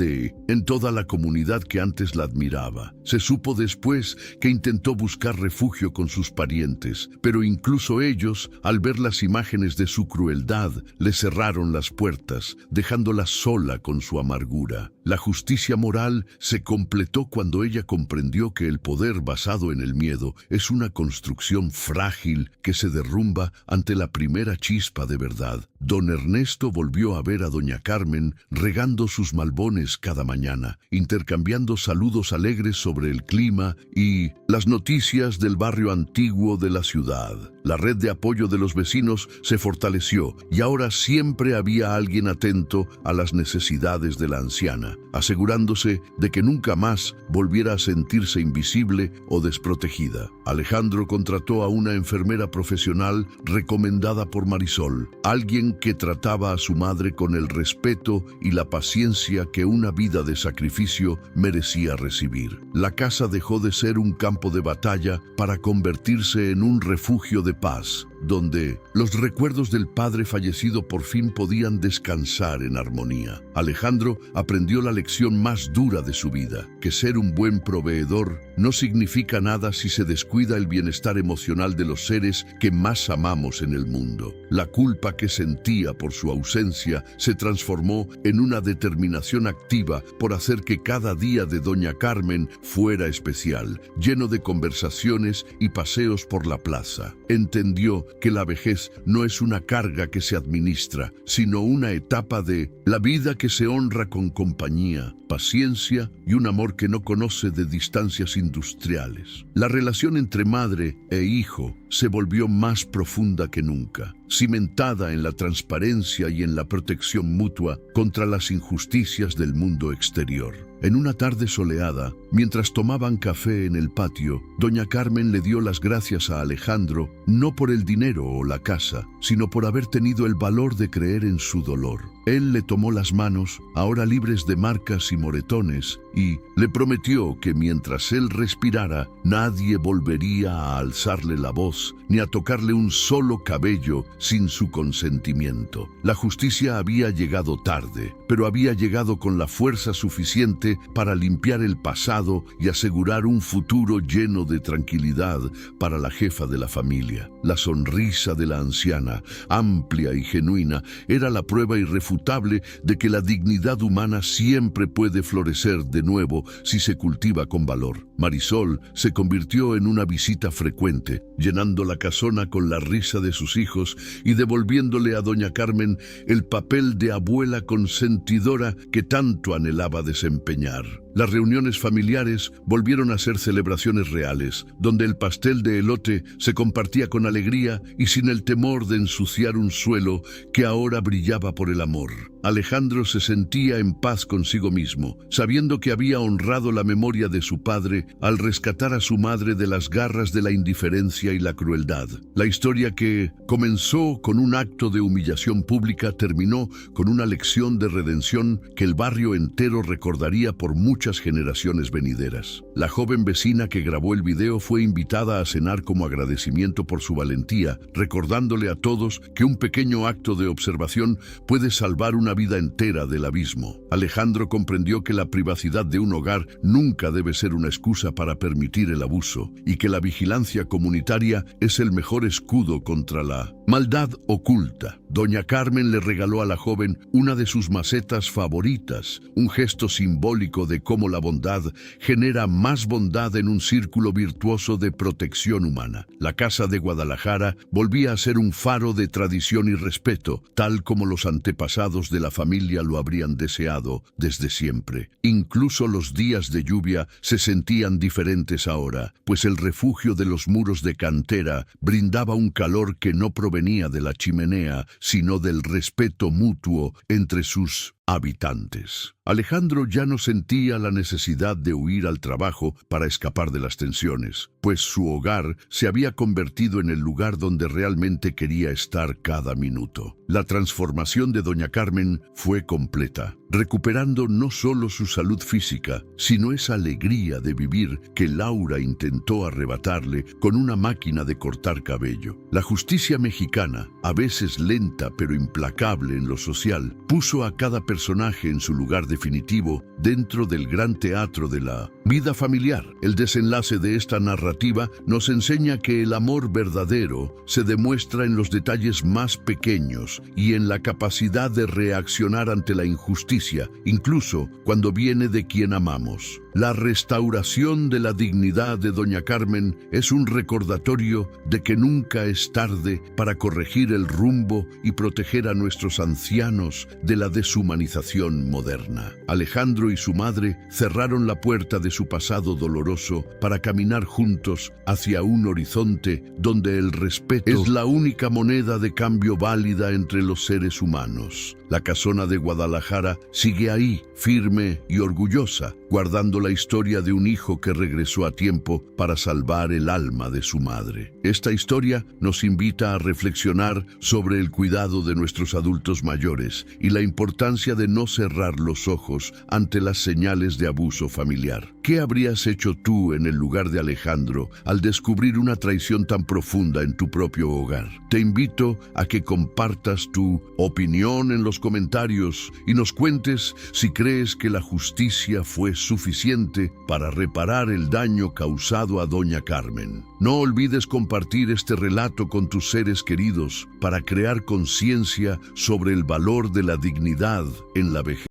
en toda la comunidad que antes la admiraba. Se supo después que intentó buscar refugio con sus parientes, pero incluso ellos, al ver las imágenes de su crueldad, le cerraron las puertas, dejándola sola con su amargura. La justicia moral se completó cuando ella comprendió que el poder basado en el miedo es una construcción frágil que se derrumba ante la primera chispa de verdad. Don Ernesto volvió a ver a doña Carmen regando sus malbones cada mañana, intercambiando saludos alegres sobre el clima y las noticias del barrio antiguo de la ciudad. La red de apoyo de los vecinos se fortaleció y ahora siempre había alguien atento a las necesidades de la anciana, asegurándose de que nunca más volviera a sentirse invisible o desprotegida. Alejandro contrató a una enfermera profesional recomendada por Marisol, alguien que trataba a su madre con el respeto y la paciencia que una vida de sacrificio merecía recibir. La casa dejó de ser un campo de batalla para convertirse en un refugio de paz, donde los recuerdos del padre fallecido por fin podían descansar en armonía. Alejandro aprendió la lección más dura de su vida, que ser un buen proveedor no significa nada si se descuida el bienestar emocional de los seres que más amamos en el mundo. La culpa que sentía por su ausencia se transformó en una determinación activa por hacer que cada día de doña Carmen fuera especial, lleno de conversaciones y paseos por la plaza. Entendió que la vejez no es una carga que se administra, sino una etapa de la vida que se honra con compañía, paciencia y un amor que no conoce de distancias industriales. La relación entre madre e hijo se volvió más profunda que nunca, cimentada en la transparencia y en la protección mutua contra las injusticias del mundo exterior. En una tarde soleada, mientras tomaban café en el patio, doña Carmen le dio las gracias a Alejandro, no por el dinero o la casa, sino por haber tenido el valor de creer en su dolor. Él le tomó las manos, ahora libres de marcas y moretones, y le prometió que mientras él respirara, nadie volvería a alzarle la voz ni a tocarle un solo cabello sin su consentimiento. La justicia había llegado tarde, pero había llegado con la fuerza suficiente para limpiar el pasado y asegurar un futuro lleno de tranquilidad para la jefa de la familia. La sonrisa de la anciana, amplia y genuina, era la prueba irrefutable de que la dignidad humana siempre puede florecer de nuevo si se cultiva con valor. Marisol se convirtió en una visita frecuente, llenando la casona con la risa de sus hijos y devolviéndole a doña Carmen el papel de abuela consentidora que tanto anhelaba desempeñar. Las reuniones familiares volvieron a ser celebraciones reales, donde el pastel de elote se compartía con alegría y sin el temor de ensuciar un suelo que ahora brillaba por el amor. Alejandro se sentía en paz consigo mismo, sabiendo que había honrado la memoria de su padre al rescatar a su madre de las garras de la indiferencia y la crueldad. La historia que comenzó con un acto de humillación pública terminó con una lección de redención que el barrio entero recordaría por muchas generaciones venideras. La joven vecina que grabó el video fue invitada a cenar como agradecimiento por su valentía, recordándole a todos que un pequeño acto de observación puede salvar una vida entera del abismo. Alejandro comprendió que la privacidad de un hogar nunca debe ser una excusa para permitir el abuso, y que la vigilancia comunitaria es el mejor escudo contra la maldad oculta. Doña Carmen le regaló a la joven una de sus macetas favoritas, un gesto simbólico de cómo la bondad genera más bondad en un círculo virtuoso de protección humana. La Casa de Guadalajara volvía a ser un faro de tradición y respeto, tal como los antepasados de la familia lo habrían deseado desde siempre. Incluso los días de lluvia se sentían diferentes ahora, pues el refugio de los muros de cantera brindaba un calor que no provenía de la chimenea, sino del respeto mutuo entre sus habitantes. Alejandro ya no sentía la necesidad de huir al trabajo para escapar de las tensiones, pues su hogar se había convertido en el lugar donde realmente quería estar cada minuto. La transformación de doña Carmen fue completa, recuperando no solo su salud física, sino esa alegría de vivir que Laura intentó arrebatarle con una máquina de cortar cabello. La justicia mexicana, a veces lenta pero implacable en lo social, puso a cada personaje en su lugar definitivo dentro del gran teatro de la vida familiar. El desenlace de esta narrativa nos enseña que el amor verdadero se demuestra en los detalles más pequeños y en la capacidad de reaccionar ante la injusticia, incluso cuando viene de quien amamos. La restauración de la dignidad de doña Carmen es un recordatorio de que nunca es tarde para corregir el rumbo y proteger a nuestros ancianos de la deshumanización moderna. Alejandro y su madre cerraron la puerta de su pasado doloroso para caminar juntos hacia un horizonte donde el respeto es la única moneda de cambio válida entre los seres humanos. La Casona de Guadalajara sigue ahí, firme y orgullosa, guardando la historia de un hijo que regresó a tiempo para salvar el alma de su madre. Esta historia nos invita a reflexionar sobre el cuidado de nuestros adultos mayores y la importancia de no cerrar los ojos ante las señales de abuso familiar. ¿Qué habrías hecho tú en el lugar de Alejandro al descubrir una traición tan profunda en tu propio hogar? Te invito a que compartas tu opinión en los comentarios y nos cuentes si crees que la justicia fue suficiente para reparar el daño causado a doña Carmen. No olvides compartir este relato con tus seres queridos para crear conciencia sobre el valor de la dignidad en la vejez.